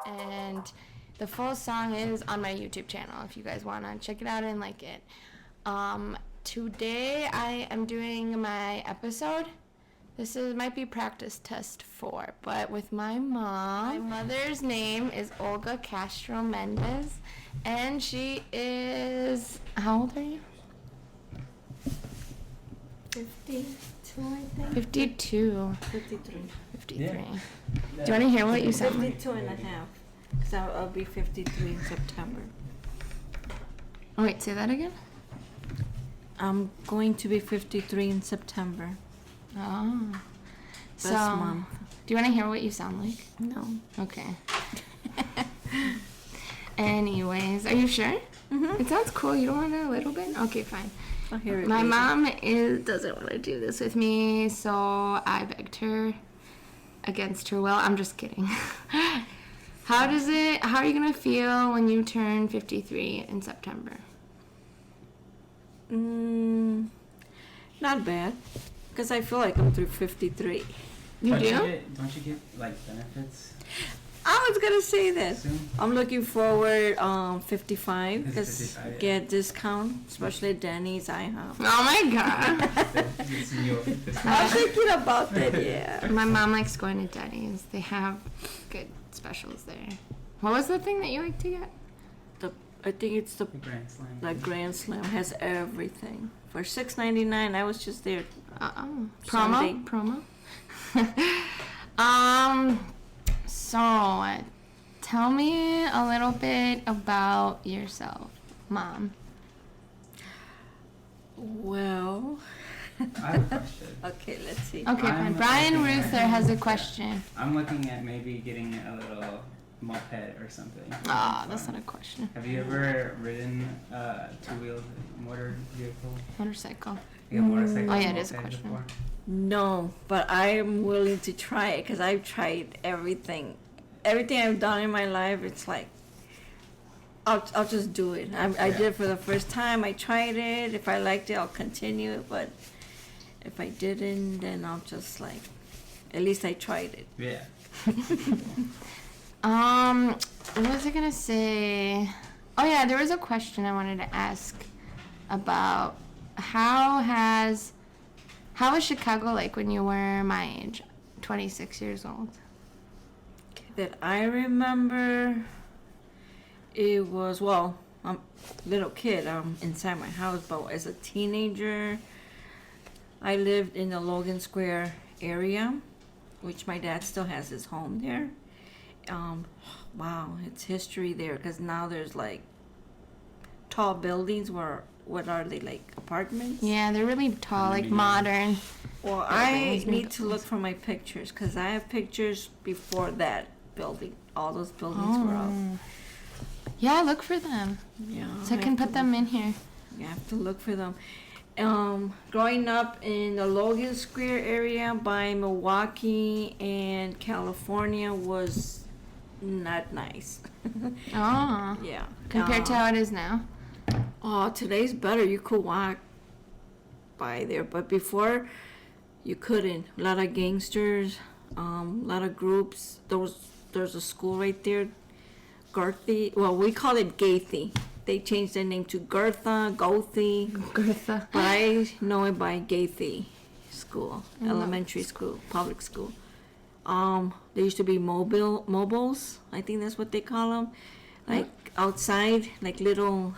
And the full song is on my YouTube channel if you guys want to check it out and like it. Today I am doing my episode. This might be practice test 4, but with my mom. My mother's name is Olga Castro Mendez, and she is, how old are you? 52, I think. 52. 53. 53. Yeah. Do you want to hear what you sound like? 52 and a half. Because I'll be 53 in September. Oh, wait, say that again? I'm going to be 53 in September. Oh. This month. Do you want to hear what you sound like? No. Okay. Anyways, are you sure? Mm-hmm. It sounds cool. You don't want a little bit? Okay, fine. I'll hear it. My mom doesn't want to do this with me, so I begged her against her will. I'm just kidding. How are you going to feel when you turn 53 in September? Not bad. Because I feel like I'm through 53. You do? Don't you get, like, benefits? I was going to say that. Soon? I'm looking forward 55. Because get discount, especially at Denny's, IHOP. Oh my god. I'm thinking about that, yeah. My mom likes going to Denny's. They have good specials there. What was the thing that you like to get? I think it's the Grand Slam. Like Grand Slam has everything. For $6.99, I was just there. Promo? So, tell me a little bit about yourself, Mom. Well, I have a question. Okay, let's see. Okay, fine. Brian Ruther has a question. I'm looking at maybe getting a little moped or something. That's not a question. Have you ever ridden a two-wheeled motor vehicle? Motorcycle. Yeah, motorcycle. Oh, yeah, it is a question. Before? No, but I am willing to try it because I've tried everything. Everything I've done in my life, it's like, I'll just do it. I did it for the first time. I tried it. If I liked it, I'll continue it. But if I didn't, then I'll just like, at least I tried it. Yeah. What was I gonna say? Oh yeah, there was a question I wanted to ask about how was Chicago like when you were my age, 26 years old? That I remember, it was, well, I'm a little kid, inside my house, but as a teenager, I lived in the Logan Square area, which my dad still has his home there. Wow, it's history there, because now there's like tall buildings what are they, like apartments? Yeah, they're really tall, like modern. Well, I need to look for my pictures, because I have pictures before that building. All those buildings were up. Yeah, look for them. Yeah. So I can put them in here. You have to look for them. Growing up in the Logan Square area by Milwaukee and California was not nice. Oh. Yeah. Compared to how it is now? Oh, today's better. You could walk by there, but before you couldn't. A lot of gangsters, a lot of groups. There's a school right there, Garthy. Well, we call it Gaithy. They changed their name to Gertha, Gothy. Gertha. But I know it by Gaithy School, elementary school, public school. There used to be mobiles. I think that's what they call them. Like outside, like little,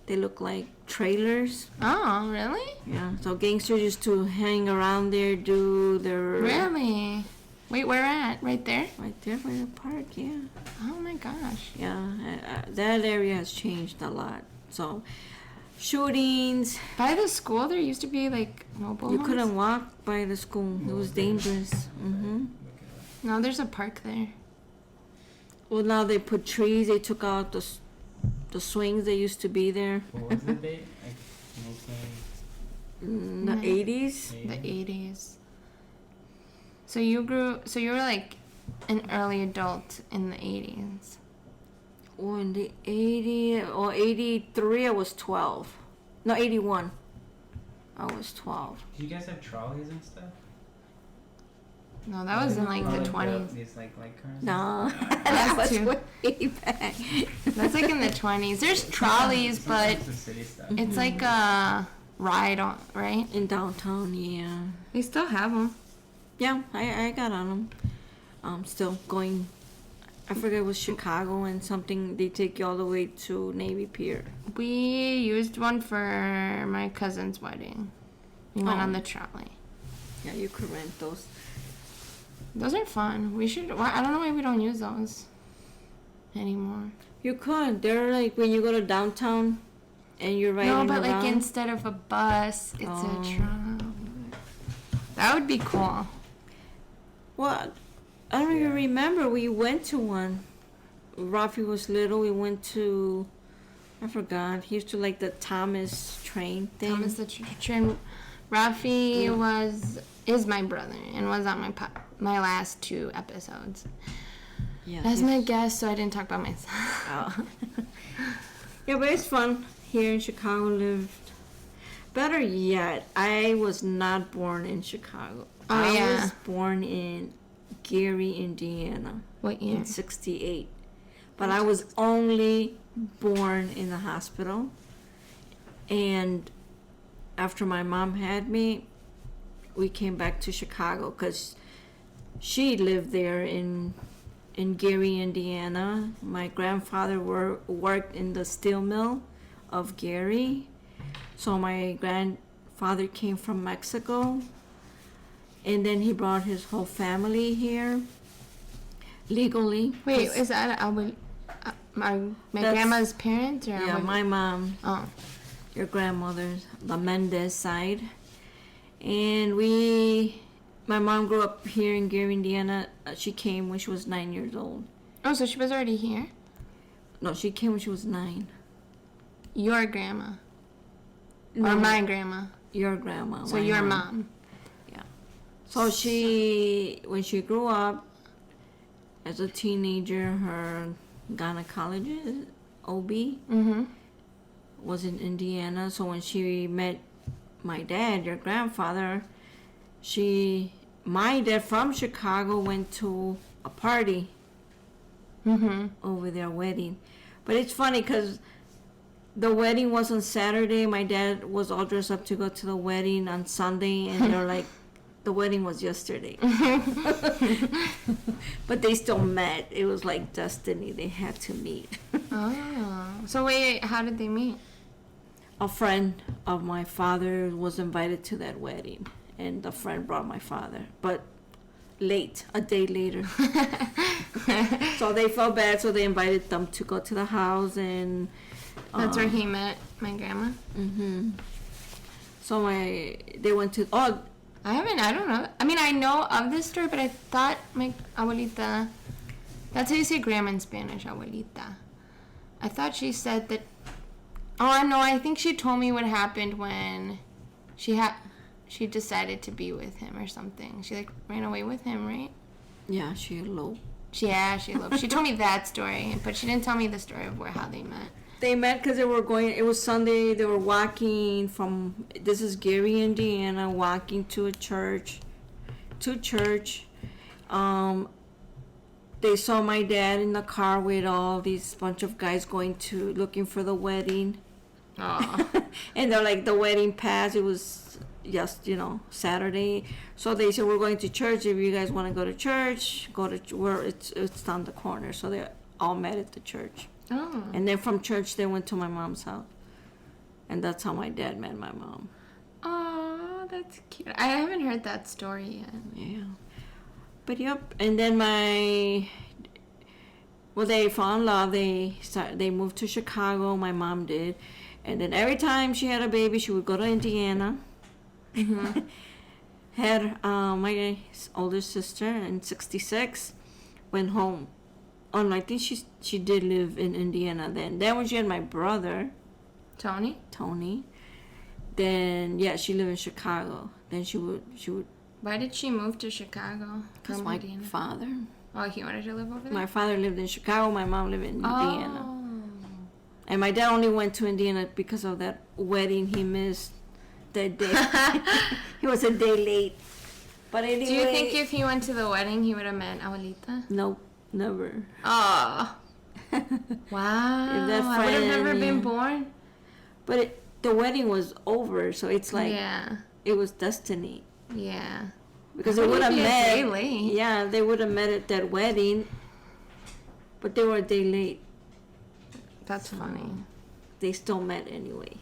they look like trailers. Oh, really? Yeah. So gangsters used to hang around there, do their. Really? Wait, where at? Right there? Right there by the park, yeah. Oh my gosh. Yeah, that area has changed a lot. So, shootings. By the school, there used to be like mobile You homes? couldn't walk by the school. It was dangerous. No, there's a park there. Well, now they put trees. They took out the swings that used to be there. What was the date? In the 80s. The 80s. So you were like an early adult in the 80s. Oh, in the 80s or 83, I was 12. No, 81. I was 12. Did you guys have trolleys and stuff? No, that was in like the 20s. These like cars. No, That's that was too- way back. That's like in the 20s. There's trolleys, but The city stuff. it's like a ride on, right? In downtown, yeah. They still have them. Yeah, I got on them. Still going, I forget it was Chicago and something, they take you all the way to Navy Pier. We used one for my cousin's wedding. We went Oh. on the trolley. Yeah, you could rent those. Those are fun. We should. I don't know why we don't use those anymore. You could. They're like when you go to downtown and you're riding No, but around. like instead of a bus, it's Oh. a trolley. That would be cool. Well, I don't even remember. We went to one. Rafi was little. We went to, I forgot. He used to like the Thomas train thing. Thomas the train. Rafi Yeah. is my brother and was on my last 2 episodes. Yeah, As he's- my guest, so I didn't talk about myself. Oh. Yeah, but it's fun. Here in Chicago lived. Better yet, I was not born in Chicago. Oh, I yeah. was born in Gary, Indiana What year? in 68. But I was only born in the hospital. And after my mom had me, we came back to Chicago because she lived there in Gary, Indiana. My grandfather worked in the steel mill of Gary. So my grandfather came from Mexico. And then he brought his whole family here legally. Wait, 'cause- is that my That's- grandma's parents or? yeah, my mom, Oh. your grandmother's, the Mendez side. And my mom grew up here in Gary, Indiana. She came when she was 9 years old. Oh, so she was already here. No, she came when she was 9. Your grandma No, or my grandma. your grandma. So my your mom. So when she grew up as a teenager, her gynecologist, OB, Mm-hmm. was in Indiana. So when she met my dad, your grandfather, my dad from Chicago went to a party Mm-hmm. over their wedding. But it's funny because the wedding was on Saturday. My dad was all dressed up to go to the wedding on Sunday, and they're like, the wedding was yesterday. But they still met. It was like destiny. They had to meet. Oh. So wait, how did they meet? A friend of my father was invited to that wedding, and the friend brought my father, but a day later. So they felt bad, so they invited them to go to the house, and That's where he met my grandma. Mm-hmm. So they went to I don't know. I mean, I know of this story, but I thought my abuelita, that's how you say grandma in Spanish, abuelita. I thought she said that, oh, no, I think she told me what happened when she decided to be with him or something. She, like, ran away with him, right? yeah, she eloped. She eloped. She told me that story, but she didn't tell me the story of how they met. They met because it was Sunday. They were walking this is Gary, Indiana, walking to church. They saw my dad in the car with all these bunch of guys looking for the wedding. Oh. And they're like, the wedding passed. It was just, Saturday. So they said, we're going to church. If you guys want to go to church, go to where it's down the corner. So they all met at the church. Oh. And then from church, they went to my mom's house. And that's how my dad met my mom. Oh, that's cute. I haven't heard that story yet. Yeah. But yep. And then they fell in love. They moved to Chicago. My mom did. And then every time she had a baby, she would go to Indiana. Mm-hmm. Had my older sister in 66. Went home. Oh, no, I think she did live in Indiana then. Then when she had my brother, Tony? then yeah, she lived in Chicago. Then she would. Why did she move to Chicago Because from my Indiana? father. Oh, he wanted to live over there? My father lived in Chicago. My mom lived in Indiana. Oh. And my dad only went to Indiana because of that wedding he missed that day. He was a day late. But anyway. Do you think if he went to the wedding, he would have met Abuelita? Nope, never. Oh. Wow. If that I would have friend, never been yeah. born. But the wedding was over, so it's like Yeah. it was destiny. Yeah. Because How they could would you have be a met. day late? Yeah, they would have met at that wedding, but they were a day late. That's funny. They still met anyway,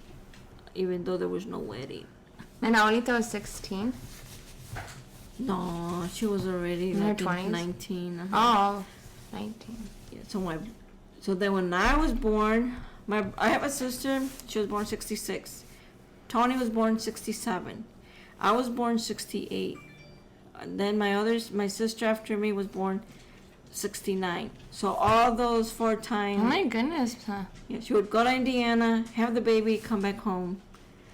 even though there was no wedding. And Abuelita was 16? No, she was already In her like 20s? 19. Oh, 19. Yeah, so then when I was born, I have a sister. She was born 66. Tony was born 67. I was born 68. And then my sister after me was born 69. So all those 4 times. Oh my goodness. Yeah, she would go to Indiana, have the baby, come back home.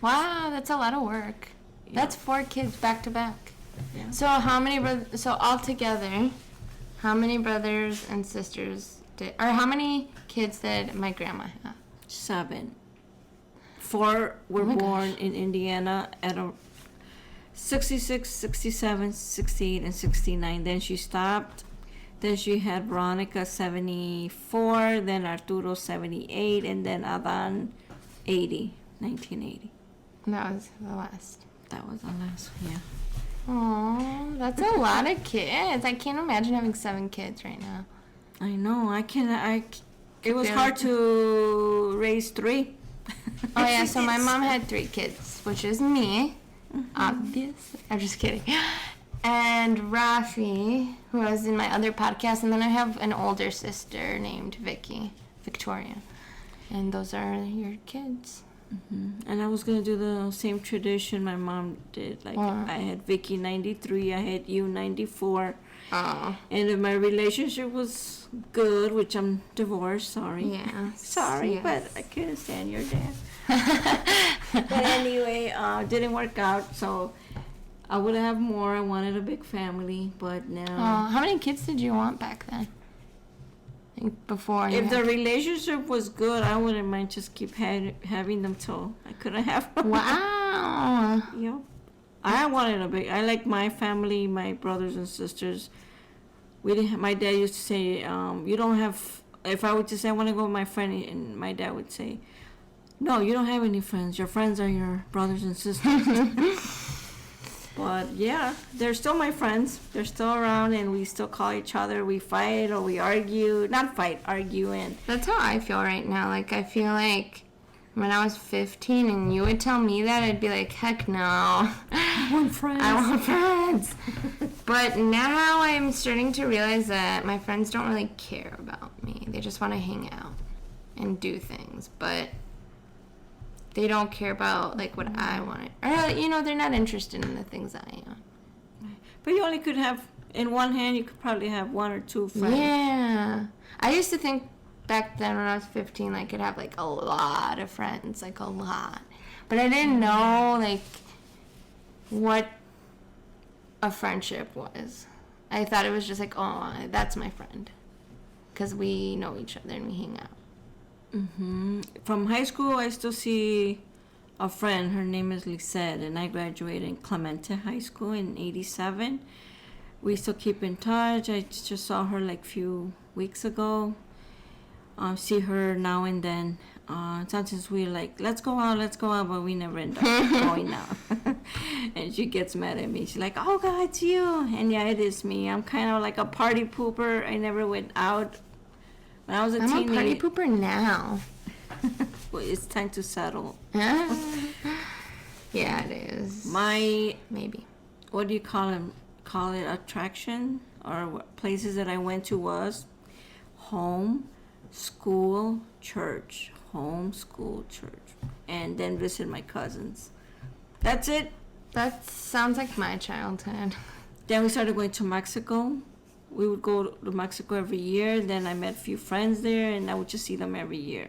Wow, that's a lot of work. Yeah. That's 4 kids back to back. Yeah. So how many so altogether, how many brothers and sisters or how many kids did my grandma have? 7. 4 were Oh my born gosh. in Indiana at 66, 67, 68, and 69. Then she stopped. Then she had Veronica 74, then Arturo 78, and then Adan 80, 1980. That was the last. That was the last one, yeah. Oh, that's a lot of kids. I can't imagine having 7 kids right now. I know. It was Yeah. hard to raise 3. Oh yeah, so my mom had 3 kids, which is me. Obvious. I'm just kidding. And Rafi, who was in my other podcast, and then I have an older sister named Victoria. And those are your kids. And I was going to do the same tradition my mom did. Like, Wow. I had Vicky 93, I had you 94. Oh. And if my relationship was good, which I'm divorced, sorry. Yeah. Sorry, Yes. but I couldn't stand your dad. But anyway, didn't work out, so I would have more. I wanted a big family, but now... How many kids did you want back then? Like before you if the had- relationship was good, I wouldn't mind just keep having them till I couldn't have them. Wow. Yep. I wanted a big... I like my family, my brothers and sisters. We didn't. My dad used to say, "You don't have." If I would just say I want to go with my friend, and my dad would say, "No, you don't have any friends. Your friends are your brothers and sisters." But yeah, they're still my friends. They're still around, and we still call each other. We fight or we argue. Not fight, argue, and That's how I feel right now. Like, I feel like when I was 15 and you would tell me that, I'd be like, heck no. I want friends. I want friends. But now I'm starting to realize that my friends don't really care about me. They just want to hang out and do things. But they don't care about, like, what I want. Or, you know, they're not interested in the things I am. But you only could have, in one hand, you could probably have 1 or 2 friends. Yeah. I used to think back then when I was 15, I could have, like, a lot of friends. Like, a lot. But I didn't know, like, what a friendship was. I thought it was just like, oh, that's my friend. Because we know each other and we hang out. From high school, I still see a friend. Her name is Lisette, and I graduated in Clemente High School in 87. We still keep in touch. I just saw her like few weeks ago. See her now and then. Sometimes we're like, let's go out, but we never end up going out. And she gets mad at me. She's like, oh God, it's you. And yeah, it is me. I'm kind of like a party pooper. I never went out. When I was a I'm teenager. a party pooper now. Well, it's time to settle. Yeah, it is. Maybe. What do you call it attraction or places that I went to was home, school, church. Home, school, church. And then visit my cousins. That's it. That sounds like my childhood. Then we started going to Mexico. We would go to Mexico every year. Then I met a few friends there, and I would just see them every year.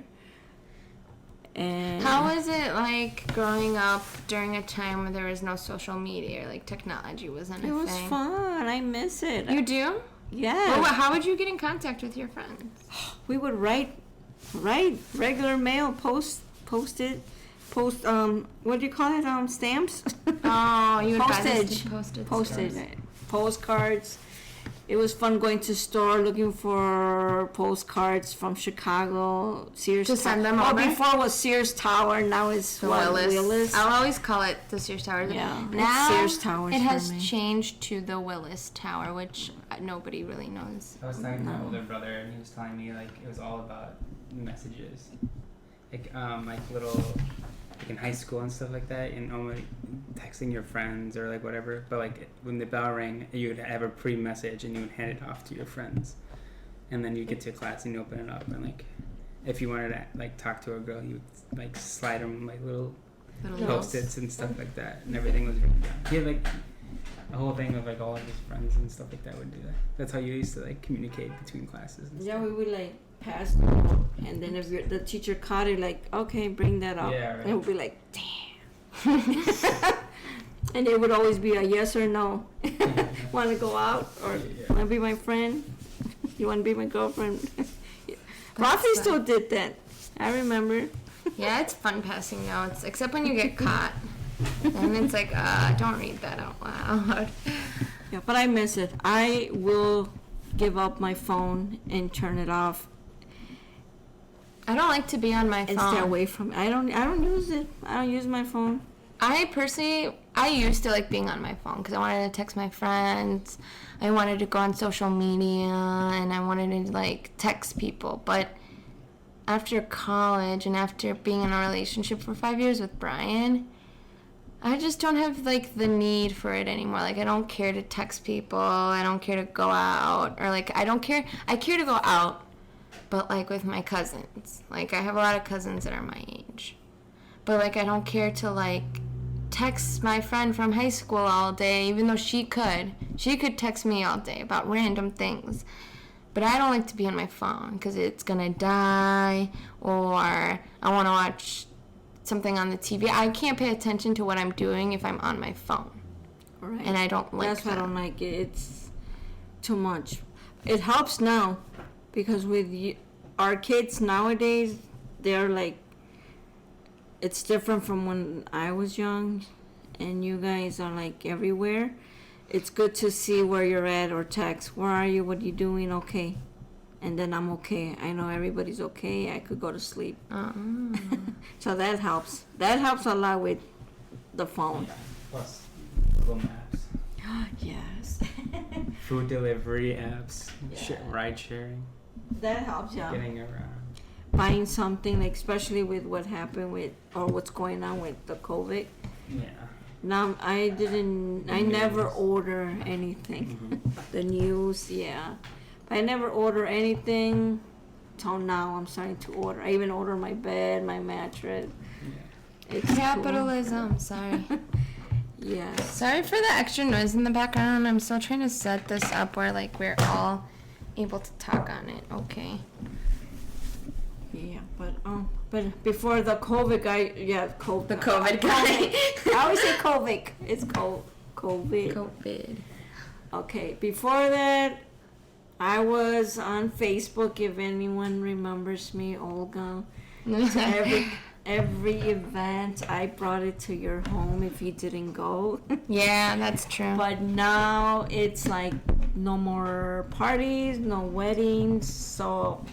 And How was it like growing up during a time where there was no social media, like technology wasn't a thing? it was fun. I miss it. You do? Yeah. Well, how would you get in contact with your friends? We would write regular mail, post it, what do you call it? Stamps? Oh, you would buy this Postage. to Postage. stores. Postcards. It was fun going to store looking for postcards from Chicago, Sears To send them Oh, over? before it was Sears Tower, now it's The what, Willis. Willis. I'll always call it the Sears Tower. Yeah, it's Now Sears Towers it for has me. changed to the Willis Tower, which nobody really knows. I was talking to my older brother, and he was telling me like it was all about messages, like in high school and stuff like that, and only texting your friends or like whatever. But like when the bell rang, you would have a pre-message and you would hand it off to your friends, and then you get to class and you open it up, and like if you wanted to like talk to a girl, you would like slide them like little post-its and stuff like that, and everything was written down. He had like a whole thing of like all of his friends and stuff like that would do that. That's how you used to like communicate between classes. And Yeah, stuff. we would like pass the note, and then if the teacher caught it, like, okay, bring that up. Yeah, right. And it would be like, damn. And it would always be a yes or no. Want to go out or Yeah. want to be my friend? You want to be my girlfriend? Rafi still did that. I remember. Yeah, it's fun passing notes, except when you get caught. And it's like, don't read that out loud. Yeah, but I miss it. I will give up my phone and turn it off I don't like to be on my phone. and stay away from it. I don't use it. I don't use my phone. I used to like being on my phone because I wanted to text my friends. I wanted to go on social media and I wanted to like text people. But after college and after being in a relationship for 5 years with Brian, I just don't have like the need for it anymore. Like I don't care to text people. I don't care to go out or like I don't care. I care to go out, but like with my cousins. Like I have a lot of cousins that are my age. But like I don't care to like text my friend from high school all day, even though she could. She could text me all day about random things. But I don't like to be on my phone because it's gonna die or I want to watch something on the TV. I can't pay attention to what I'm doing if I'm on my phone. Right. And I don't like That's that. why I don't like it. It's too much. It helps now because with our kids nowadays, they're like, it's different from when I was young and you guys are like everywhere. It's good to see where you're at or text. Where are you? What are you doing? Okay. And then I'm okay. I know everybody's okay. I could go to sleep. So that helps. That helps a lot with the phone. Yeah. Plus Google Maps, Yes. food delivery apps, Yeah. ride sharing, That helps, yeah. getting around. Buying something, like especially with what happened with or what's going on with the COVID. Yeah. Now I never News. order anything. Mhm. The news, yeah. But I never order anything till now. I'm starting to order. I even order my bed, my mattress. Yeah. It's Capitalism, sorry. cool. Yes. Sorry for the extra noise in the background. I'm still trying to set this up where like we're all able to talk on it. Okay. Yeah, but before the COVID guy, COVID. The COVID guy. I always say COVID. It's COVID. COVID. Okay, before that, I was on Facebook. If anyone remembers me, Olga. Every event, I brought it to your home if you didn't go. Yeah, that's true. But now it's like no more parties, no weddings, so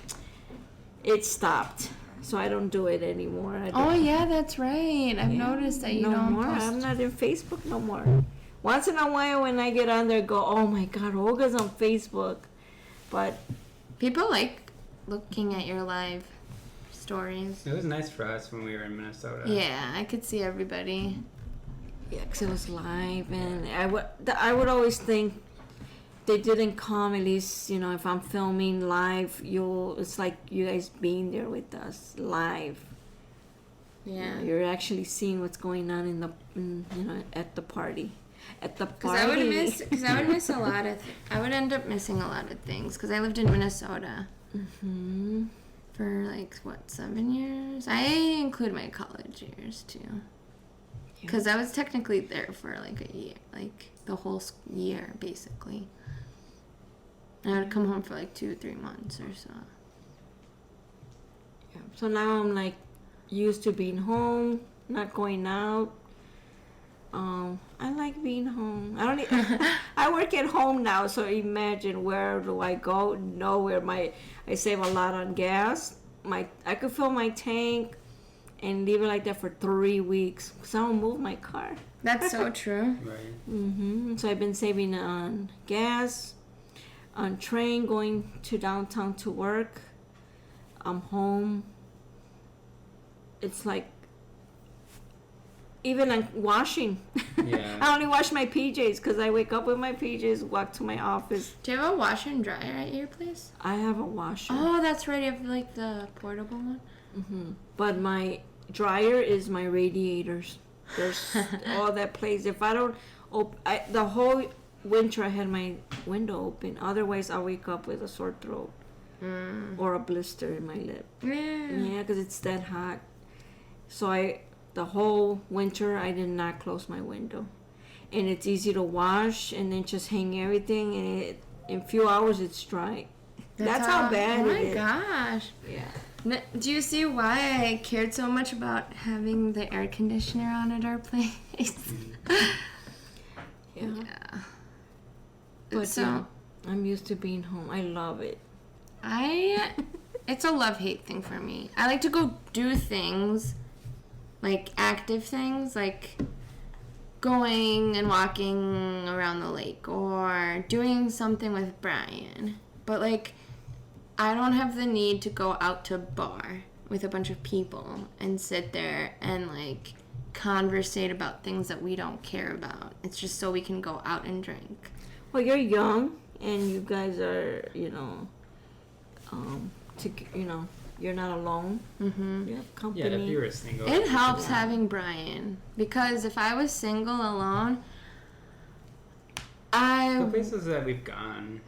it stopped. So I don't do it anymore. Oh yeah, that's right. I've Yeah. noticed that you no don't more. post. I'm not in Facebook no more. Once in a while, when I get on there, go, oh my God, Olga's on Facebook. But People like looking at your live stories. It was nice for us when we were in Minnesota. Yeah, I could see everybody. yeah, 'cause it was live, and I would always think they didn't come. At least if I'm filming live, it's like you guys being there with us live. Yeah. You're actually seeing what's going on at the party. At the Because party. I would miss a lot of. I would end up missing a lot of things because I lived in Minnesota Mm-hmm. for like 7 years. I include my college years too. Because I was technically there for like a year, like the whole year basically. And I would come home for like 2-3 months or so. Yeah. So now I'm like used to being home, not going out. I like being home. I work at home now, so imagine where do I go? Nowhere. I save a lot on gas. I could fill my tank and leave it like that for 3 weeks because I don't move my car. That's so true. Right. So I've been saving on gas, on train going to downtown to work. I'm home. It's like, even like washing. Yeah. I only wash my PJs because I wake up with my PJs, walk to my office. Do you have a washer and dryer at your place? I have a washer. Oh, that's right. You have like the portable one. But my dryer is my radiators. There's all that plays. If I don't, the whole winter I had my window open. Otherwise, I wake up with a sore throat or a blister in my lip. Yeah, because it's that hot. So the whole winter I did not close my window, and it's easy to wash and then just hang everything, and in a few hours it's dry. That's how bad it is. Oh my gosh. Yeah. Do you see why I cared so much about having the air conditioner on at our place? Yeah. But So- yeah, I'm used to being home. I love it. It's a love-hate thing for me. I like to go do things, like active things, like going and walking around the lake or doing something with Brian. But like, I don't have the need to go out to a bar with a bunch of people and sit there and like conversate about things that we don't care about. It's just so we can go out and drink. Well, you're young and you guys are, you're not alone. You have company. Yeah, if you were single. It helps having Brian, because if I was single alone, The places that we've gone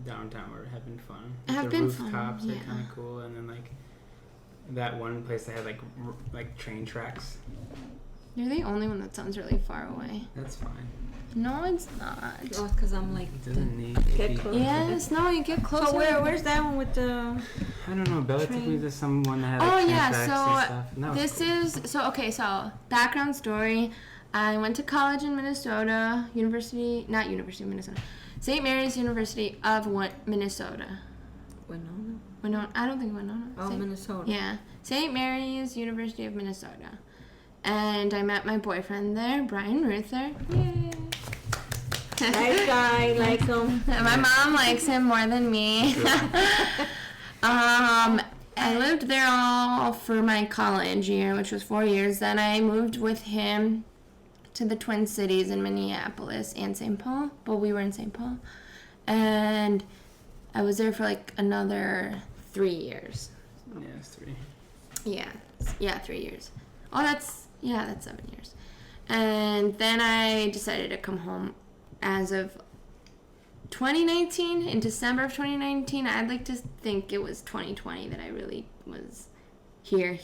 downtown have been fun. Have the been fun, rooftops yeah. are kind of cool, and then like that one place that had like train tracks. You're the only one that sounds really far away. That's fine. No, it's not. Oh, it's because I'm like, It doesn't need to Get be. close. Yes, no, you get closer. so where's that one with the? I don't know. Bella took me Train. to someone that had like Oh train yeah, tracks and so stuff. And that was this cool. is so background story. I went to college in Minnesota, University of Minnesota, St. Mary's University of Minnesota. Winona, I don't think Winona. Oh, Minnesota. Yeah, St. Mary's University of Minnesota, and I met my boyfriend there, Brian Ruther. Yay! Nice guy, like him. My mom likes him more than me. I lived there all for my college year, which was 4 years. Then I moved with him to the Twin Cities in Minneapolis and St. Paul. Well, we were in St. Paul. And I was there for like another 3 years. Yeah, it's 3. Yeah, 3 years. Oh, that's 7 years. And then I decided to come home as of 2019, in December of 2019. I'd like to think it was 2020 that I really was here.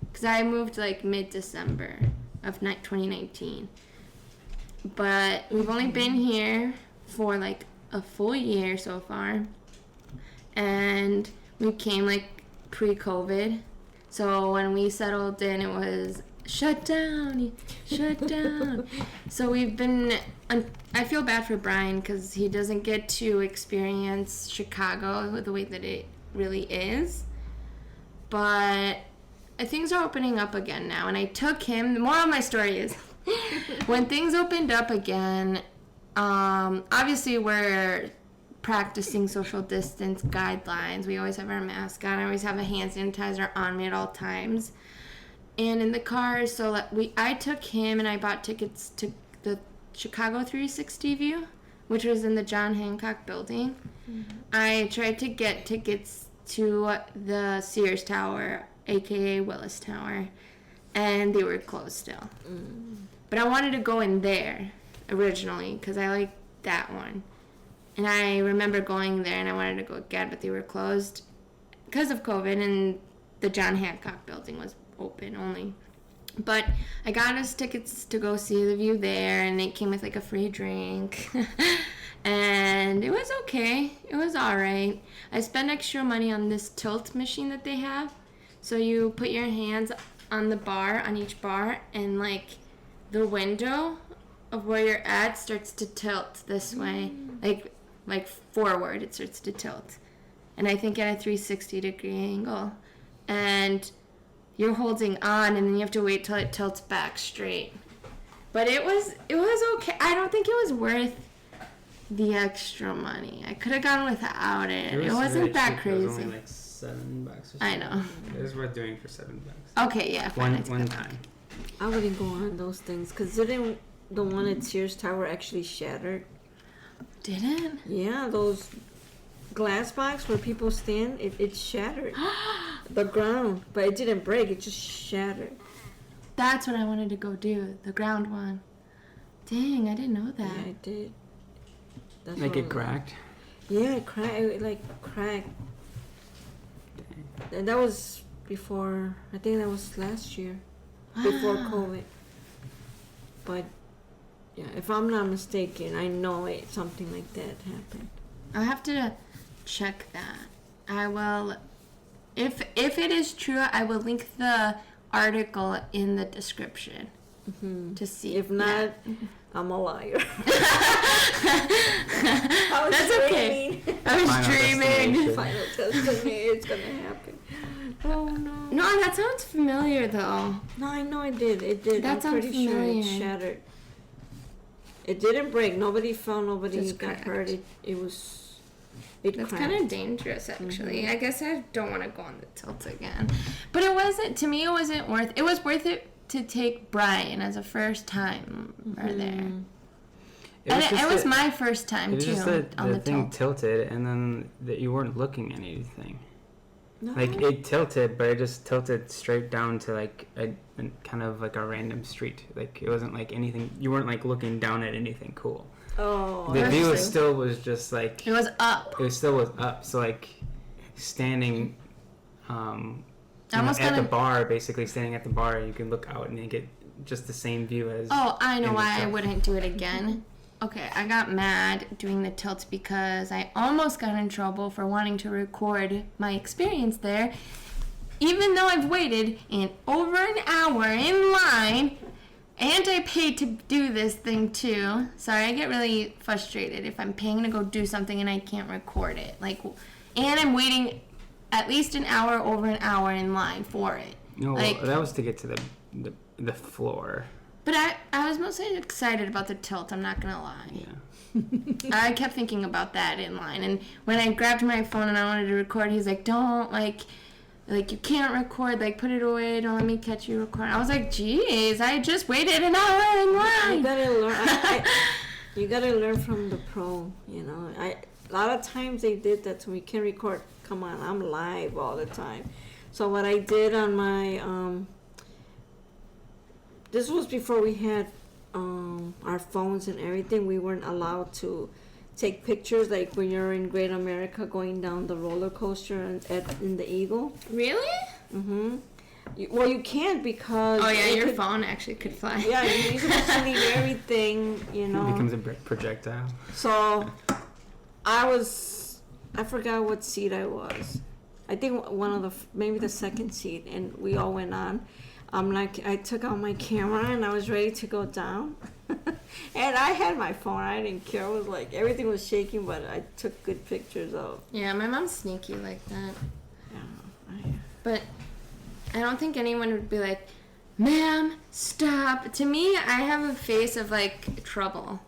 Because I moved like mid-December of 2019. But we've only been here for like a full year so far. And we came like pre-COVID. So when we settled in, it was shut down. So we've been, I feel bad for Brian because he doesn't get to experience Chicago the way that it really is. But things are opening up again now. And I took him, the moral of my story is, when things opened up again, obviously we're practicing social distance guidelines. We always have our mask on. I always have a hand sanitizer on me at all times. And in the car, so I took him and I bought tickets to the Chicago 360 view, which was in the John Hancock building. I tried to get tickets to the Sears Tower, aka Willis Tower, and they were closed still. But I wanted to go in there originally because I liked that one. And I remember going there and I wanted to go again, but they were closed because of COVID, and the John Hancock building was open only. But I got us tickets to go see the view there, and it came with like a free drink. And it was okay. It was alright. I spent extra money on this tilt machine that they have. So you put your hands on the bar, on each bar, and like the window of where you're at starts to tilt this way, like forward. It starts to tilt, and I think at a 360-degree angle, and you're holding on, and then you have to wait till it tilts back straight. But it was okay. I don't think it was worth the extra money. I could have gone without it. It wasn't that cheap. crazy. It was only like $7 or something. I know. It was worth doing for $7. Okay, yeah, fine. One time. I wouldn't go on those things because didn't the one at Sears Tower actually shattered? Didn't? Yeah, those glass box where people stand, it shattered. The ground, but it didn't break. It just shattered. That's what I wanted to go do, the ground one. Dang, I didn't know that. Yeah, it did. That's Like what it cracked? Yeah, it cracked. It like cracked. And that was before, I think that was last year. Before COVID. But, yeah, if I'm not mistaken, I know something like that happened. I'll have to check that. I will, if it is true, I will link the article in the description to see. If not, I'm a liar. That's okay. I was dreaming. Final Destination, it's gonna happen. Oh no. No, that sounds familiar though. No, I know it did. It did. That I'm sounds pretty sure familiar. it shattered. It didn't break. Nobody fell. Nobody Just got cracked. hurt. It was. It That's cracked. kind of dangerous, actually. I guess I don't want to go on the tilt again. But it wasn't, to me, it wasn't worth, it was worth it to take Brian as a first time there. It was my first time, It was too, just that on the the thing tilt. tilted, and then that you weren't looking at anything. No. Like, it tilted, but it just tilted straight down to, like, a kind of, like, a random street. Like, it wasn't, like, anything, you weren't, like, looking down at anything cool. Oh. The view Interesting. still was just, like... It was up. It still was up, so, like, standing Almost at the kinda- bar, basically standing at the bar, you can look out and you get just the same view as... Oh, I know in the why I tilt. wouldn't do it again. Okay, I got mad doing the tilts because I almost got in trouble for wanting to record my experience there, even though I've waited over an hour in line, and I paid to do this thing too. Sorry, I get really frustrated if I'm paying to go do something and I can't record it. Like, and I'm waiting at least over an hour in line for it. No, like, that was to get to the floor. But I was mostly excited about the tilt, I'm not gonna lie. Yeah. I kept thinking about that in line, and when I grabbed my phone and I wanted to record, he's like, don't, like you can't record, like, put it away, don't let me catch you record. I was like, geez, I just waited an hour in line. You gotta learn. You gotta learn from the pro. You know, a lot of times they did that to me. Can't record. Come on, I'm live all the time. So what I did on my this was before we had our phones and everything. We weren't allowed to take pictures, like when you're in Great America going down the roller coaster in the Eagle. Really? Mm-hmm. Well, you can't because... Oh, yeah, your phone actually could fly. Yeah, you're supposed to leave everything, you know. It becomes a projectile. So, I forgot what seat I was. I think maybe the second seat, and we all went on. I took out my camera and I was ready to go down. And I had my phone. I didn't care. I was like, everything was shaking, but I took good pictures of. Yeah, my mom's sneaky like that. Yeah. But I don't think anyone would be like, ma'am, stop. To me, I have a face of, like, trouble.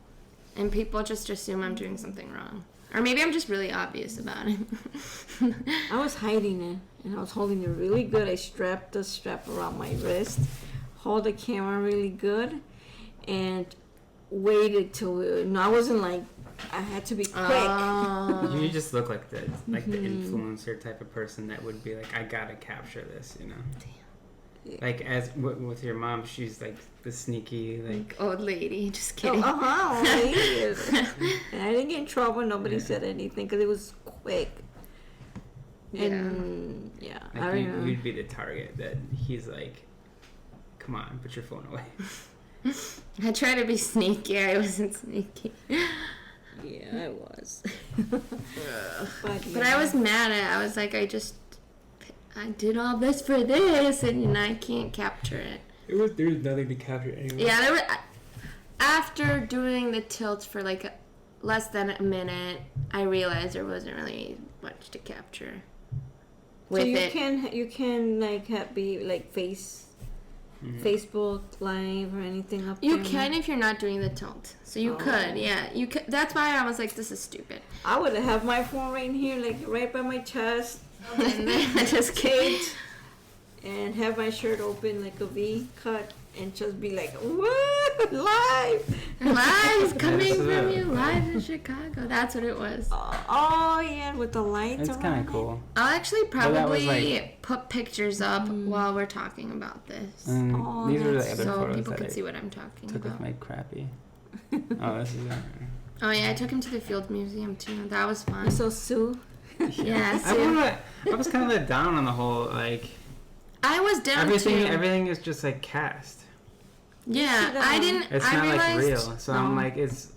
And people just assume I'm doing something wrong. Or maybe I'm just really obvious about it. I was hiding it, and I was holding it really good. I strapped the strap around my wrist, hold the camera really good, and waited till I wasn't like, I had to be quick. You just look like the influencer type of person that would be like, I gotta capture this, you know. Yeah. Like as with your mom, she's like the sneaky like old lady. Just kidding. And I didn't get in trouble. Nobody said anything because it was quick. And I like remember. you'd be the target that he's like, come on, put your phone away. I try to be sneaky. I wasn't sneaky. Yeah, I was. But I was mad at it. I was like, I did all this for this, and I can't capture it. There's nothing to capture anyway. Yeah, there were, after doing the tilt for like less than a minute, I realized there wasn't really much to capture. So you can like be like Facebook Live or anything up there? You can if you're not doing the tilt. So you could, yeah. You could. That's why I was like, this is stupid. I would have my phone right here, like right by my chest. And then I just skate and have my shirt open like a V cut and just be like, what? Live! Live coming from you, live in Chicago. That's what it was. Oh, yeah, with the lights. It's kind of cool. I'll actually probably like, put pictures up while we're talking about this. These are the other so photos people that can see what I'm talking took about. with my crappy. Oh, this is Oh, yeah, I took him to the Field Museum, too. That was fun. So, Sue? Yeah, Sue. I was kind of let down on the whole, like... I was down, too. Everything is just, like, cast. Yeah, I didn't... It's I not, realized, like, real. So I'm like, it's...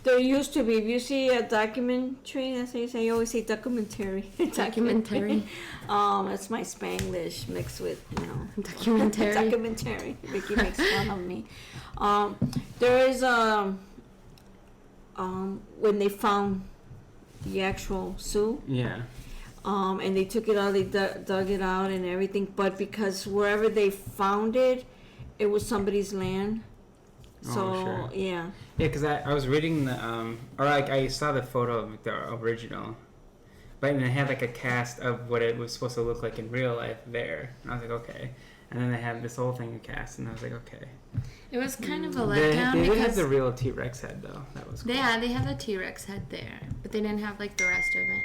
There used to be, if you see a documentary, that's how you say, you always say documentary. Documentary. It's my Spanglish mixed with, Documentary. Documentary. Vicky makes fun of me. There is, when they found the actual Sioux. Yeah. And they took it out, they dug it out and everything, but because wherever they found it, it was somebody's land. So, sure. yeah. Yeah, because I was reading the, or like I saw the photo of the original, but then they had like a cast of what it was supposed to look like in real life there. And I was like, okay. And then they had this whole thing cast, and I was like, okay. It was kind of a They letdown did because... have the real T-Rex head, though. That was cool. Yeah, they had the T-Rex head there, but they didn't have, like, the rest of it.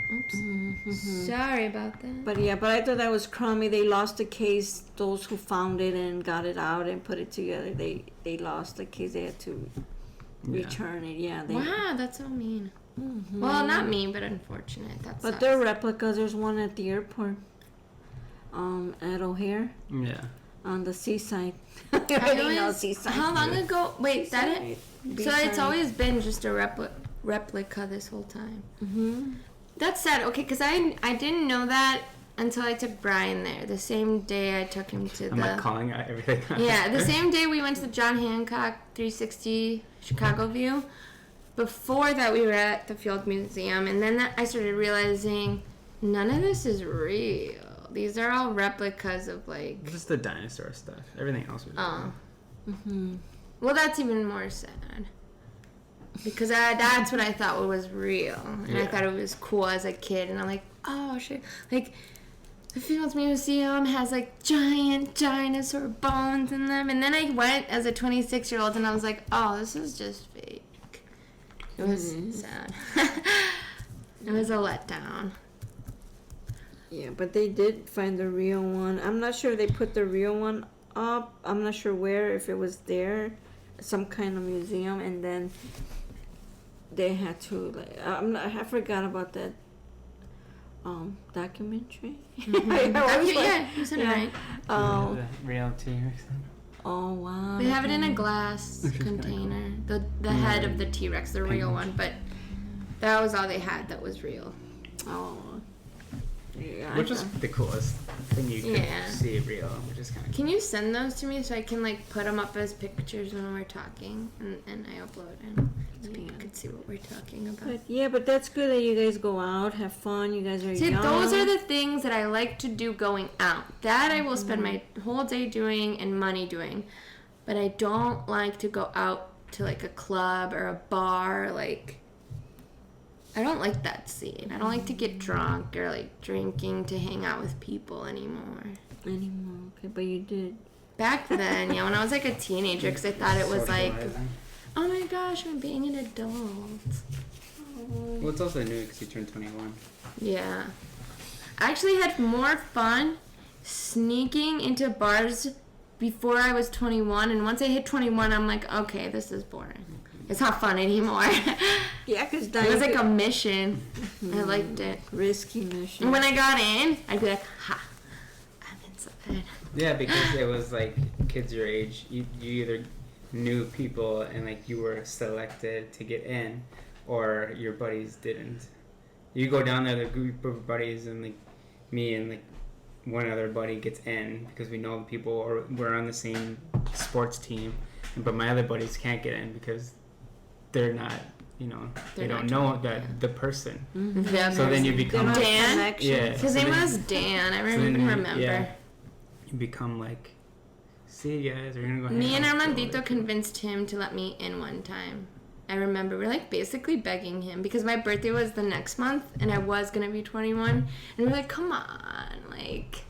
Oops. Sorry about that. But I thought that was crummy. They lost the case. Those who found it and got it out and put it together, they lost the case. They had to return it. Yeah. Wow, that's so mean. Well, not mean, but unfortunate. But they're replicas. There's one at the airport. At O'Hare. Yeah. On the seaside. Seaside. How long ago? Wait, that it? So it's always been just a replica this whole time. That's sad. Okay, because I didn't know that until I took Brian there. The same day I took him to I'm like calling out everything. Yeah, the same day we went to the John Hancock 360 Chicago View. Before that, we were at the Field Museum, and then I started realizing none of this is real. These are all replicas of, like... Just the dinosaur stuff. Everything else was real. Well, that's even more sad. Because that's what I thought was real. And I thought it was cool as a kid. And I'm like, oh, shit. Like, the Fields Museum has, like, giant dinosaur bones in them. And then I went as a 26-year-old, and I was like, oh, this is just fake. It was sad. It was a letdown. Yeah, but they did find the real one. I'm not sure they put the real one up. I'm not sure where, if it was there, some kind of museum, and then they had to, like, I forgot about that documentary. You said it right. The real T-Rex. Oh, wow. They have it in a glass container. Cool. The head of the T-Rex, the real one, but that was all they had that was real. Oh. Yeah, which is the coolest thing you can see real, which is kind of Can you send those to me so I can, like, put them up as pictures when we're talking and I upload them so you can see what we're talking about? But that's good that you guys go out, have fun. You guys are young. Those are the things that I like to do going out. That I will spend my whole day doing and money doing. But I don't like to go out to, like, a club or a bar, like... I don't like that scene. I don't like to get drunk or, like, drinking to hang out with people anymore. Okay, but you did. Back then, when I was, like, a teenager, because I thought it was, like, oh, my gosh, I'm being an adult. Well, it's also new because you turned 21. Yeah. I actually had more fun sneaking into bars before I was 21, and once I hit 21, I'm like, okay, this is boring. It's not fun anymore. Yeah, because it was like a mission. I liked it. Risky mission. And when I got in, I'd be like, ha, I'm inside. Yeah, because it was like kids your age. You either knew people and like you were selected to get in, or your buddies didn't. You go down there, the group of buddies, and like me and like one other buddy gets in because we know the people or we're on the same sports team, but my other buddies can't get in because they're not, they don't know the person. Mm-hmm. So then you become Dan. Yeah. His name was Dan. I remember. Yeah, you become like, see you guys, we're gonna go. Me and Armandito convinced him to let me in one time. I remember we're like basically begging him because my birthday was the next month and I was gonna be 21, and we're like, come on, like.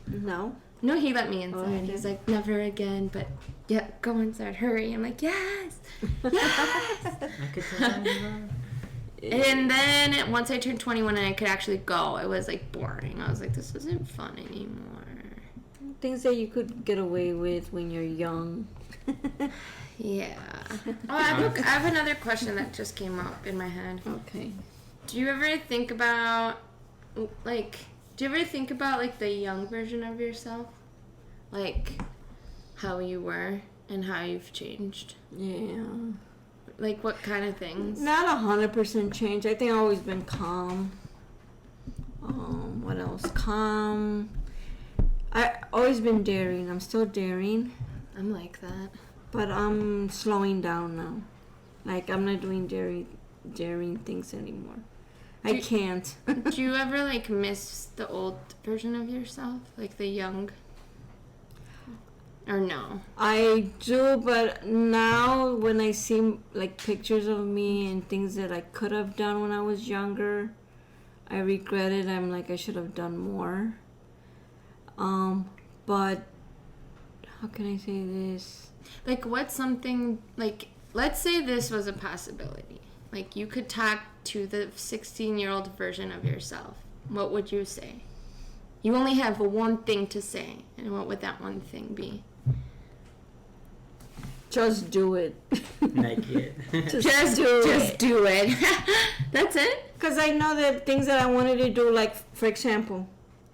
No, he let me inside. Okay. He's like, never again, but yeah, go inside, hurry. I'm like, yes. I could tell And then once I turned 21 and I could actually go, it was like boring. I was like, this isn't fun anymore. things that you could get away with when you're young. Yeah. Oh, I have another question that just came up in my head. Okay. Do you ever think about, like, the young version of yourself? Like, how you were and how you've changed? Yeah. Like, what kind of things? Not 100% change. I think I've always been calm. What else? Calm. I always been daring. I'm still daring. I'm like that. But I'm slowing down now. Like, I'm not doing daring things anymore. I can't. Do you ever, like, miss the old version of yourself? Like, the young? Or no? I do, but now when I see, like, pictures of me and things that I could have done when I was younger, I regret it. I'm like, I should have done more. But how can I say this? Like, what's something, like, let's say this was a possibility. Like, you could talk to the 16-year-old version of yourself. What would you say? You only have one thing to say. And what would that one thing be? Just do it. Naked. Just do it. That's it? Because I know that things that I wanted to do, like, for example,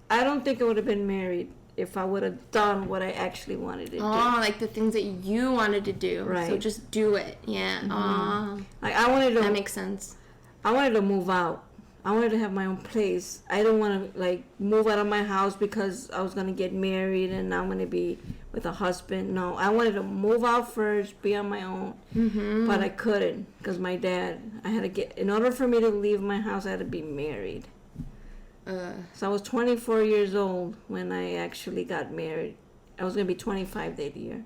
I don't think I would have been married if I would have done what I actually wanted to do. Oh, like the things that you wanted to do. Right. So just do it. Yeah. Mm-hmm. Oh, Like, I wanted to. that makes sense. I wanted to move out. I wanted to have my own place. I didn't want to, like, move out of my house because I was going to get married and I'm going to be with a husband. No, I wanted to move out first, be on my own. Mm-hmm. But I couldn't because my dad, in order for me to leave my house, I had to be married. So I was 24 years old when I actually got married. I was going to be 25 that year.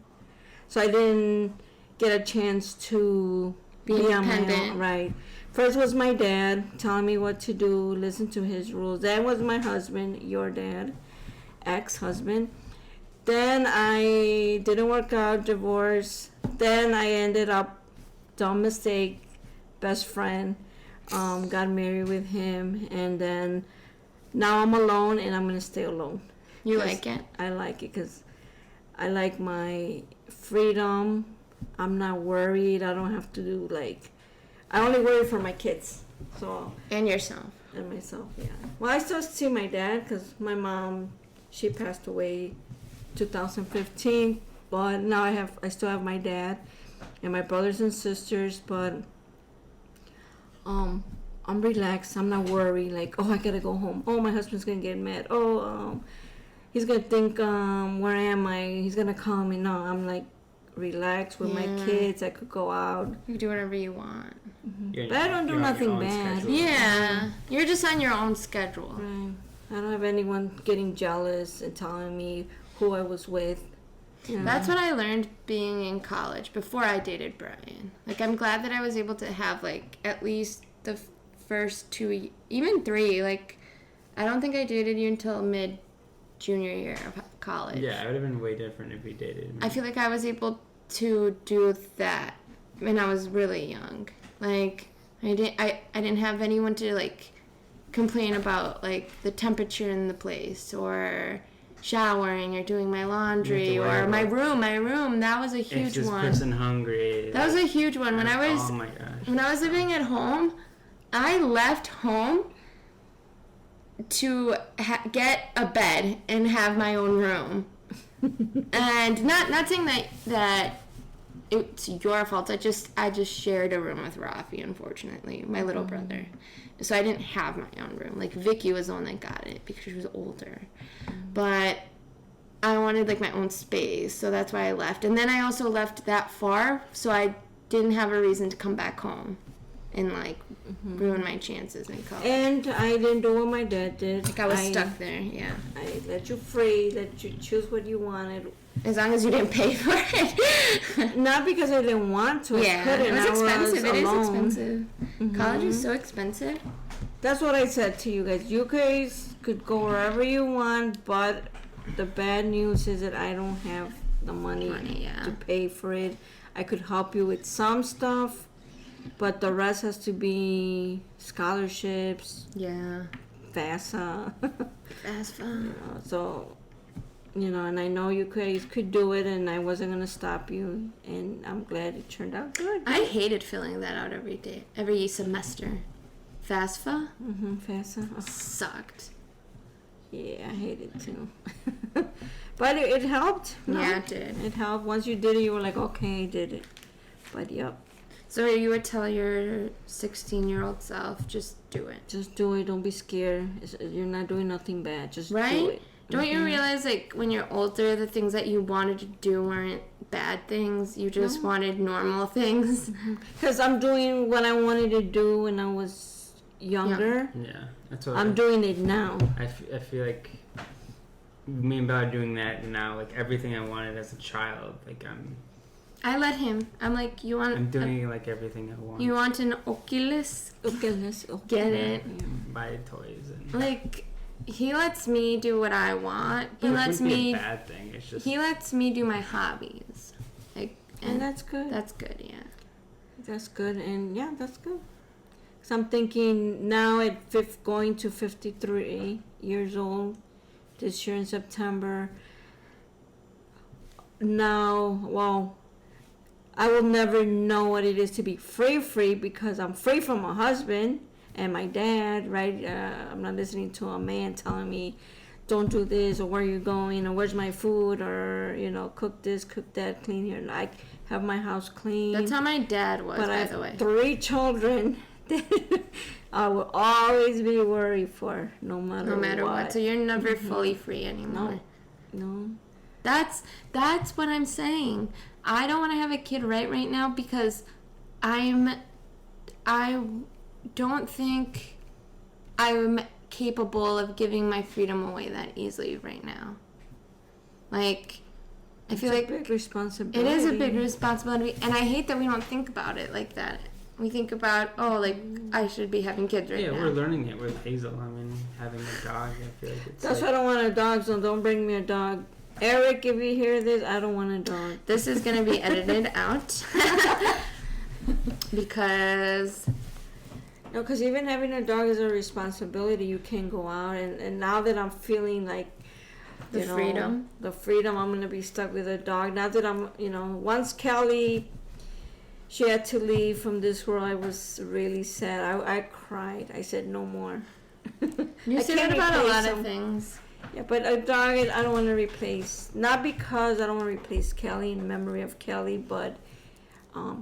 So I didn't get a chance to be on my own. Right. First was my dad telling me what to do, listen to his rules. Then was my husband, your dad, ex-husband. Then I didn't work out, divorce. Then I ended up, dumb mistake, best friend, got married with him. And then now I'm alone and I'm going to stay alone. You like it? I like it because I like my freedom. I'm not worried. I don't have to do, like... I only worry for my kids, so And yourself. And myself, yeah. Well, I still see my dad because my mom, she passed away 2015. But now I still have my dad and my brothers and sisters. But I'm relaxed. I'm not worried. Like, oh, I gotta go home. Oh, my husband's gonna get mad. Oh, he's gonna think, where am I? He's gonna call me. No, I'm like relaxed with my kids. I could go out. You can do whatever you want. Mm-hmm. But I don't do nothing bad. Schedule. Yeah. You're just on your own schedule. Right. I don't have anyone getting jealous and telling me who I was with. You know. That's what I learned being in college before I dated Brian. Like, I'm glad that I was able to have, like, at least the first 2, even 3. Like, I don't think I dated you until mid-junior year of college. Yeah, it would have been way different if we dated. I feel like I was able to do that when I was really young. Like, I didn't have anyone to, like, complain about, like, the temperature in the place or showering or doing my laundry or my room. That was a huge is this one. person hungry? That was a huge one. When I was oh my gosh. When I was living at home, I left home to get a bed and have my own room. And not saying that it's your fault. I just shared a room with Rafi, unfortunately, my little brother. So I didn't have my own room. Like, Vicky was the one that got it because she was older. But I wanted like my own space, so that's why I left. And then I also left that far, so I didn't have a reason to come back home and like ruin my chances in college. And I didn't do what my dad did. Like I was stuck there, yeah. I let you free, let you choose what you wanted. As long as you didn't pay for it. Not because I didn't want to. Yeah, I couldn't. it was expensive. It is alone. expensive. College is so expensive. That's what I said to you guys. You guys could go wherever you want, but the bad news is that I don't have the money to pay for it. I could help you with some stuff, but the rest has to be scholarships. Yeah. FAFSA. FAFSA. So, and I know you guys could do it, and I wasn't going to stop you, and I'm glad it turned out good. I hated filling that out every semester. FAFSA? FAFSA. Sucked. Yeah, I hate it too. But it helped. No? Yeah, it did. It helped. Once you did it, you were like, okay, I did it. But yep. So you would tell your 16-year-old self, just do it. Just do it. Don't be scared. You're not doing nothing bad. Just do it. Don't you realize, like, when you're older, the things that you wanted to do weren't bad things? You just wanted normal things? Because I'm doing what I wanted to do when I was younger. Yeah, that's what I'm doing it now. I feel like me and Bella are doing that now. Like, everything I wanted as a child, like, I let him. I'm like, you want... I'm doing, like, everything I want. You want an Oculus? Oculus. Get it. Yeah. Buy toys and... Like... He lets me do what I want. Which wouldn't be a bad thing. It's just... He lets me do my hobbies. Like, and that's good. That's good, yeah. That's good, and yeah, that's good. So I'm thinking now at going to 53 years old this year in September. Now, well, I will never know what it is to be free because I'm free from my husband and my dad, right? I'm not listening to a man telling me, don't do this, or where are you going, or where's my food, or, cook this, cook that, clean here. I have my house clean. That's how my dad was, but by the way. I have 3 children that I will always be worried for, no matter what. So you're never fully free anymore. No. That's what I'm saying. I don't want to have a kid right now because I don't think I'm capable of giving my freedom away that easily right now. Like, I feel like it's a big responsibility. It is a big responsibility, and I hate that we don't think about it like that. We think about, I should be having kids right now. Yeah, we're learning it with Hazel. I mean, having a dog, I feel like it's... That's why I don't want a dog, so don't bring me a dog. Eric, if you hear this, I don't want a dog. This is going to be edited out. Because... No, because even having a dog is a responsibility. You can't go out. And now that I'm feeling like, the freedom, I'm going to be stuck with a dog. Now that I'm, once Kelly, she had to leave from this world, I was really sad. I cried. I said, no more. You said about a lot of things. Yeah, but a dog, I don't want to replace. Not because I don't want to replace Kelly in memory of Kelly, but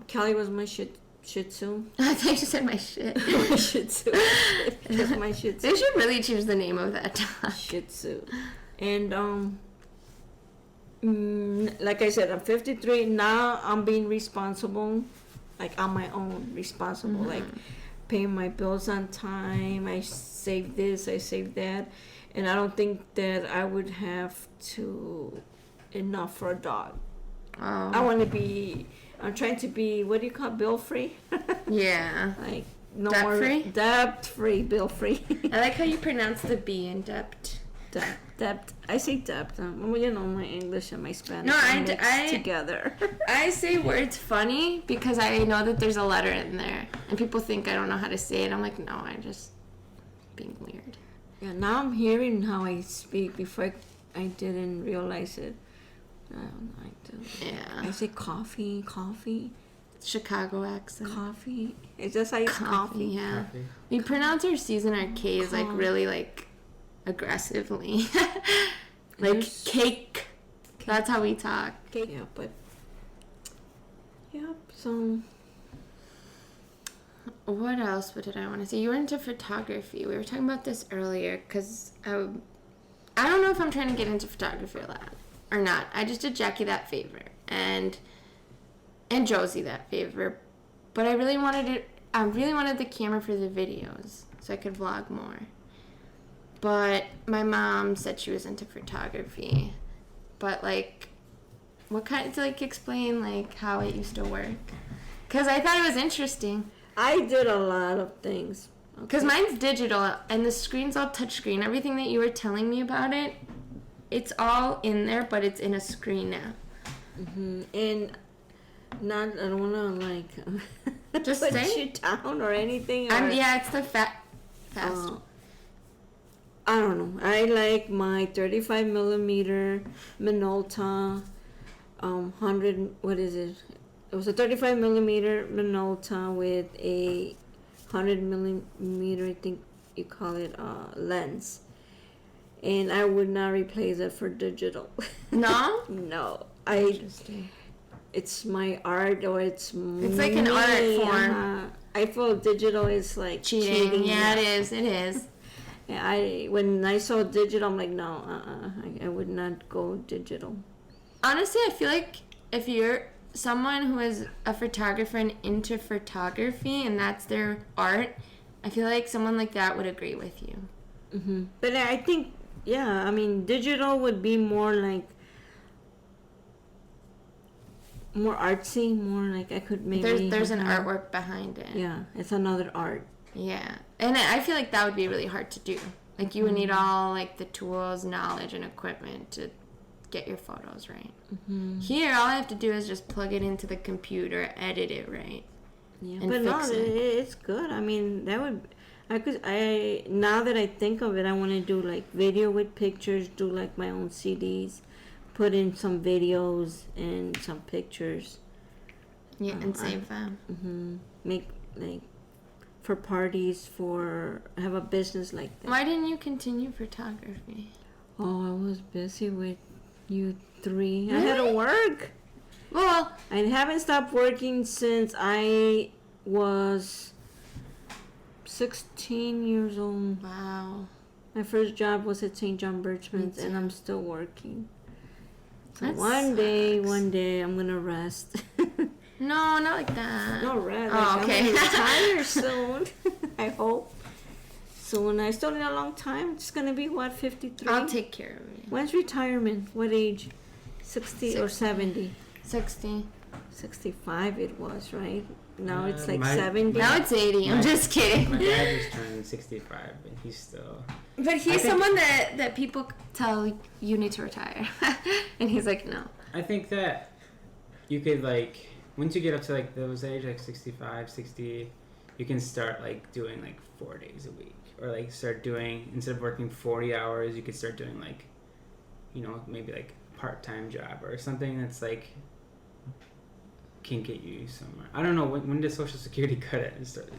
Kelly was my Shih Tzu. I thought you said my shit. My Shih Tzu. Just my Shih Tzu. They should really change the name of that dog. Shih Tzu. And like I said, I'm 53 now. I'm being responsible, like on my own, responsible, like paying my bills on time. I save this, I save that, and I don't think that I would have enough for a dog. Oh. I'm trying to be, what do you call it, bill free? Yeah. Like no debt more free? Debt free, bill free. I like how you pronounce the B in debt. Debt. I say debt. My English and my Spanish I together. I say words funny because I know that there's a letter in there, and people think I don't know how to say it. I'm like, no, I'm just being weird. Yeah, now I'm hearing how I speak. Before I didn't realize it. I don't know. I do. Yeah. I say coffee. Chicago accent. Coffee. It's just like coffee. Yeah. Coffee. We pronounce our C's and our K's like really like aggressively. Like cake. That's how we talk. Cake. Yeah, but so what else? What did I want to say? You were into photography. We were talking about this earlier because I don't know if I'm trying to get into photography a lot. or not. I just did Jackie that favor and Josie that favor. But I really wanted the camera for the videos so I could vlog more. But my mom said she was into photography. But like, what kind to like explain like how it used to work? Because I thought it was interesting. I did a lot of things. Because mine's digital and the screen's all touchscreen. Everything that you were telling me about it, it's all in there, but it's in a screen now. Mm-hmm. And I don't want to like Just put say you down or anything. yeah, it's the fast. I don't know. I like my 35 millimeter Minolta 100. What is it? It was a 35 millimeter Minolta with a 100 millimeter, I think you call it, lens. And I would not replace it for digital. No? No. Interesting. It's my art, or it's like an art form. I feel digital is like Cheating. Yeah, it is. When I saw digital, I'm like, no, I would not go digital. Honestly, I feel like if you're someone who is a photographer and into photography and that's their art, I feel like someone like that would agree with you. Mm-hmm. But I think, yeah, I mean, digital would be more like, more artsy, more like I could maybe... There's an artwork behind it. Yeah, it's another art. Yeah. And I feel like that would be really hard to do. Like, you would need all, like, the tools, knowledge, and equipment to get your photos right. Mm-hmm. Here, all I have to do is just plug it into the computer, edit it right. Yeah, and but fix no, it. It's good. I mean, now that I think of it, I want to do, like, video with pictures, do, like, my own CDs, put in some videos and some pictures. Yeah, and save them. Mm-hmm. Make, like, for parties, have a business like that. Why didn't you continue photography? Oh, I was busy with you three. Really? I had to work. Well, I haven't stopped working since I was 16 years old. wow. My first job was at St. John Birchman's, and I'm still working. So That one day I'm gonna rest. No, not like that. No rest. Oh, okay. I'm gonna retire soon. I hope. Soon. I still need a long time. It's gonna be 53. I'll take care of you. When's retirement? What age? 60 or 70? 60. 65 it was, right? Now it's like my- 70. Now it's 80. I'm just kidding. My dad just turned 65, and he's still... But I he's think- someone that people tell you need to retire. And he's like, no. I think that you could, like, once you get up to, like, those age, like 65, 60, you can start, like, doing, like, 4 days a week. Or, like, start doing, instead of working 40 hours, you could start doing, like, you know, maybe, like, part-time job or something that's, like, can get you somewhere. I don't know, when does Social Security cut it and start?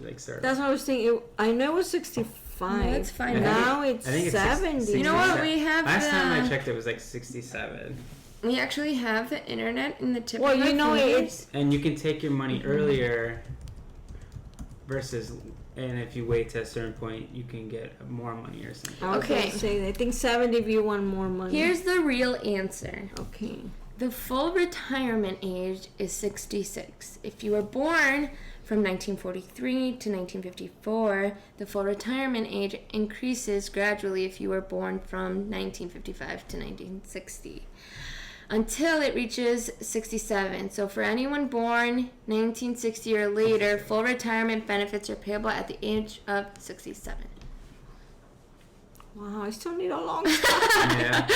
That's what I was thinking. I know it was 65. No, let's find Now out. it's I think it's 70. You know what? We have Last time I checked, it was, like, 67. We actually have the internet in the tip Well, of our you know, fingers. And you can take your money earlier versus, and if you wait to a certain point, you can get more money or something. I was Okay. gonna say, I think 70 if you want more money. Here's the real answer. Okay. The full retirement age is 66. If you were born from 1943 to 1954, the full retirement age increases gradually if you were born from 1955 to 1960, until it reaches 67. So for anyone born 1960 or later, full retirement benefits are payable at the age of 67. Wow, I still need a long time. Yeah.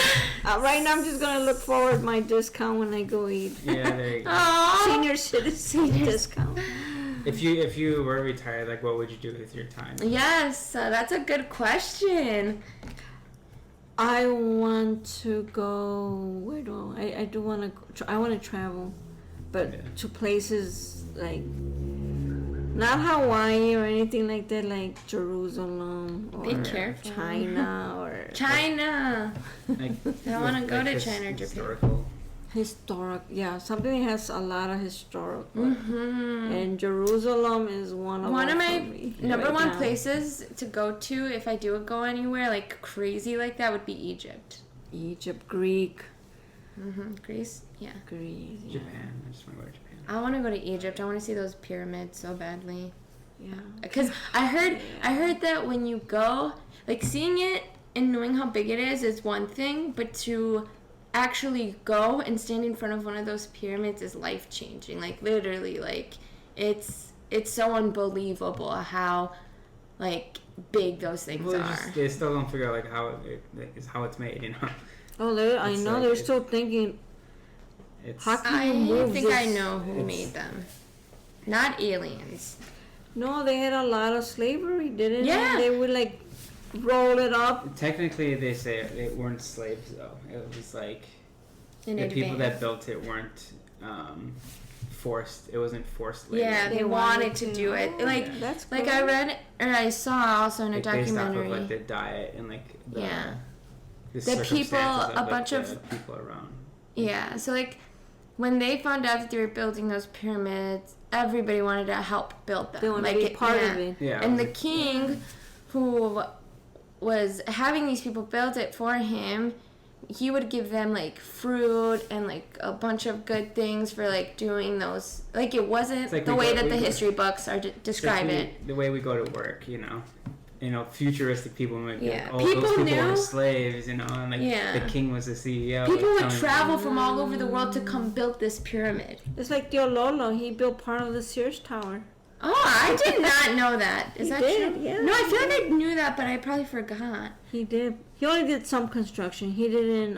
Right now, I'm just gonna look forward my discount when I go eat. Yeah, there you go. Aww. Senior citizen discount. If you were retired, like, what would you do with your time? Yes, that's a good question. I want to go. Where do I do want to? I want to travel, but Yeah. to places like not Hawaii or anything like that, like Jerusalem or Be careful. China or China. Like, I wanna with, go like, to China or Japan. historical. historic. Yeah, something that has a lot of historical. Mm-hmm. And Jerusalem is one of One of them my for me number right one now. places to go to if I do go anywhere like crazy like that would be Egypt. Egypt, Greek. Greece? Yeah. Greece. Yeah. Japan. I just want to go to Japan. I want to go to Egypt. I want to see those pyramids so badly. Yeah. Because I heard that when you go, like, seeing it and knowing how big it is one thing, but to actually go and stand in front of one of those pyramids is life-changing. Like, literally, like, it's so unbelievable how, like, big those things are. They still don't figure out, like, how it's made, you know? Oh, I know. They're still thinking, how can you move think this? I know who made them. Not aliens. No, they had a lot of slavery, didn't Yeah. they? They would, like, roll it up. Technically, they say they weren't slaves, though. It was like the people that built it weren't forced. It wasn't forced labor. Yeah, they wanted to do it. Like, Oh, that's like cool. I read or I saw also in a Like, based off documentary. of, like, the diet and, like, the The people, circumstances a of, bunch like, the of people around. Yeah, so like when they found out that they were building those pyramids, everybody wanted to help build them. They want like to be part of it. Yeah. And the king, who was having these people build it for him, he would give them like fruit and like a bunch of good things for like doing those. Like it wasn't like the way that the history books are describe it. The way we go to work, you know. Futuristic people might be like, oh, People those people knew. were slaves, you know, and like Yeah. the king was the CEO. People like, would telling travel them, from all over the world to come build this pyramid. It's like Tio Lolo. He built part of the Sears Tower. Oh, I did not know that. Is He that did, true? yeah. No, I feel like I knew that, but I probably forgot. He did. He only did some construction. He didn't.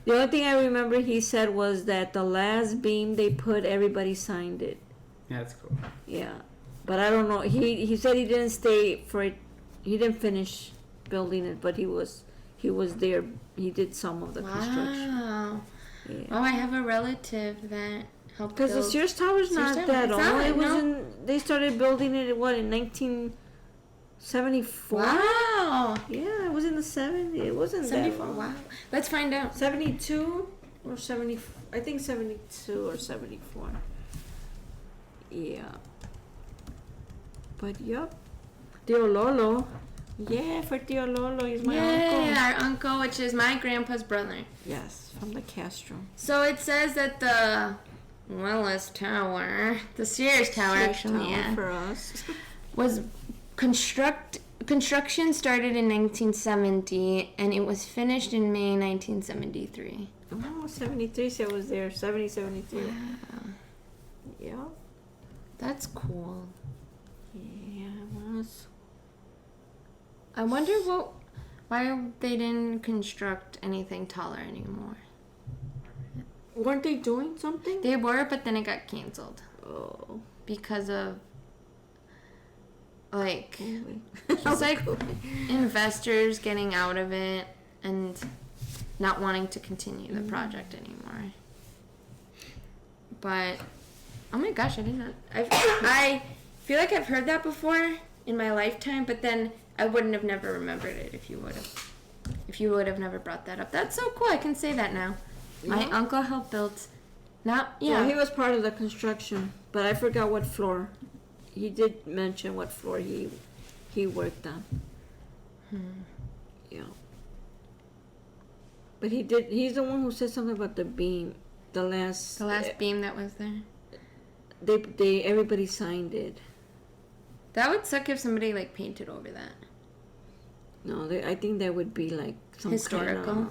The only thing I remember he said was that the last beam they put, everybody signed it. Yeah, that's cool. Yeah, but I don't know. He said he didn't stay for it. He didn't finish building it, but he was there. He did some of the construction. Wow. Yeah. Oh, I have a relative that helped Because the build. Sears Tower's Sears not Tower, that it's old. not, It was no. they started building it in 1974. Wow. Yeah, it was in the 70s. It wasn't that 74. long. Wow. Let's find out. 72 or 70. I think 72 or 74. Yeah. But yup. Tio Lolo. Yeah, for Tio Lolo. He's my uncle. Yeah, our uncle, which is my grandpa's brother. Yes, from the Castro. So it says that the Willis Tower, the Sears Tower, actually, yeah, For us. was construction started in 1970 and it was finished in May 1973. Oh, 73, so I was there. 70, 73. Wow. Yeah. That's cool. Yeah, it was. I wonder why they didn't construct anything taller anymore. Weren't they doing something? They were, but then it got canceled Oh. because of like COVID. just like investors getting out of it and not wanting to continue the project anymore. But oh my gosh, I did not. I feel like I've heard that before in my lifetime, but then I wouldn't have never remembered it if you would have. If you would have never brought that up. That's so cool. I can say that now. My Yeah. uncle helped build. Yeah, Yeah. he was part of the construction, but I forgot what floor. He did mention what floor he worked on. Yeah. But he's the one who said something about the beam. The last beam that was there. everybody signed it. That would suck if somebody like painted over that. No, I think that would be like some Historical?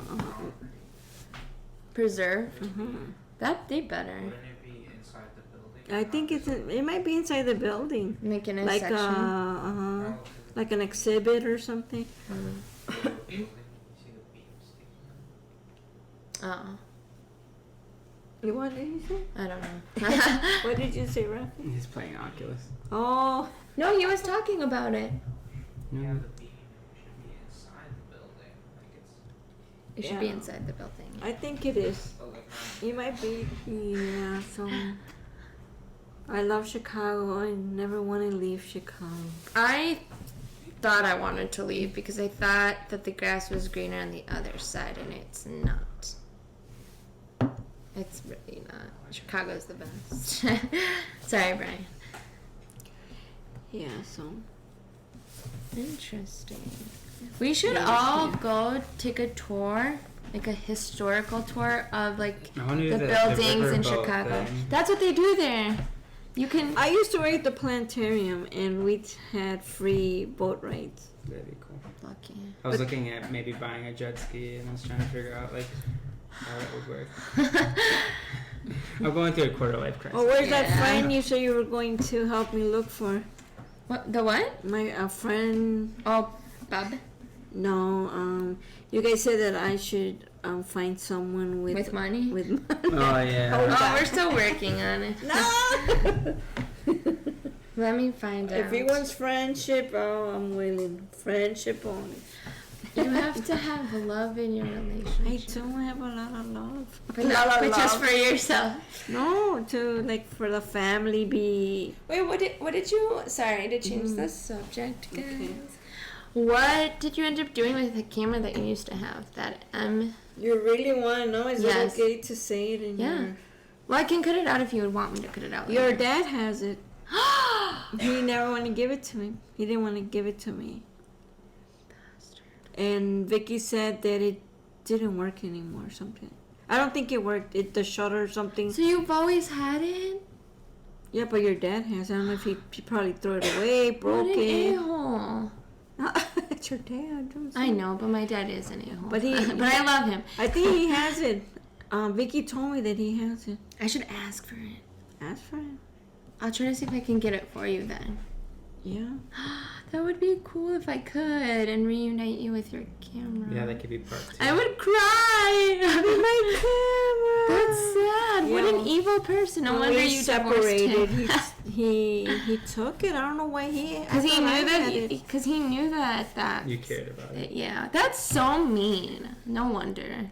Preserve. That they better. Wouldn't it be inside the building? I think it might be inside the building, Making a like section. Oh, like an exhibit or something. the building, you see the beams sticking out. What did you say? I don't know. What did you say, Rafi? He's playing Oculus. Oh, No, he was talking about it. Yeah, the beam should be inside the building. Like It should be Yeah. inside the building. I think it is. like It might be. Yeah. So I love Chicago. I never want to leave Chicago. I thought I wanted to leave because I thought that the grass was greener on the other side, and it's not. It's really not. Chicago's the best. Sorry, Brian. Yeah. So Interesting. We should Yeah, all yeah. go take a tour like a historical tour of like I wanna do the the buildings in riverboat Chicago. thing. That's what they do there. You can. I used to work at the planetarium, and we had free boat rides. That'd be cool. Lucky. I was looking at maybe buying a jet ski, and I was trying to figure out like how that would work. I'm going through a quarter life crisis. Oh, where's that Yeah. friend you said you were going to help me look for? What the what? My friend. Oh, Bob No, you guys said that I should find someone with money. with money. Oh yeah. Oh, we're still working on it. No. Let me find out. If he wants friendship, oh, I'm willing. Friendship only. You have to have love in your I relationship. don't have a lot of love. But not but just for yourself. No, to like for the family be. Wait, what did you? Sorry to change the subject, guys. Okay. What did you end up doing with the camera that you used to have? That You really want to know? Is Yes. it okay to say it in Yeah. Well, I can cut it out if you would want me to cut it out. your dad has it. He never want to give it to me. He didn't want to give it to me. And Vicky said that it didn't work anymore or something. I don't think it worked. The shutter or something. So you've always had it? Yeah, but your dad has. I don't know if he probably threw it away, broke What an it. a-hole. It's your dad. Don't say I know, but my dad is an a-hole. But he- but I love him. I think he has it. Vicky told me that he has it. I should ask for it. Ask for it. I'll try to see if I can get it for you then. Yeah. That would be cool if I could and reunite you with your camera. Yeah, that could be part 2. I would cry. My camera. That's sad. What an Yeah. evil person. No When wonder we you separated. divorced him. He took it. I don't know why he. Because he knew that. Because he knew that. You cared about it. Yeah, that's so mean. No wonder.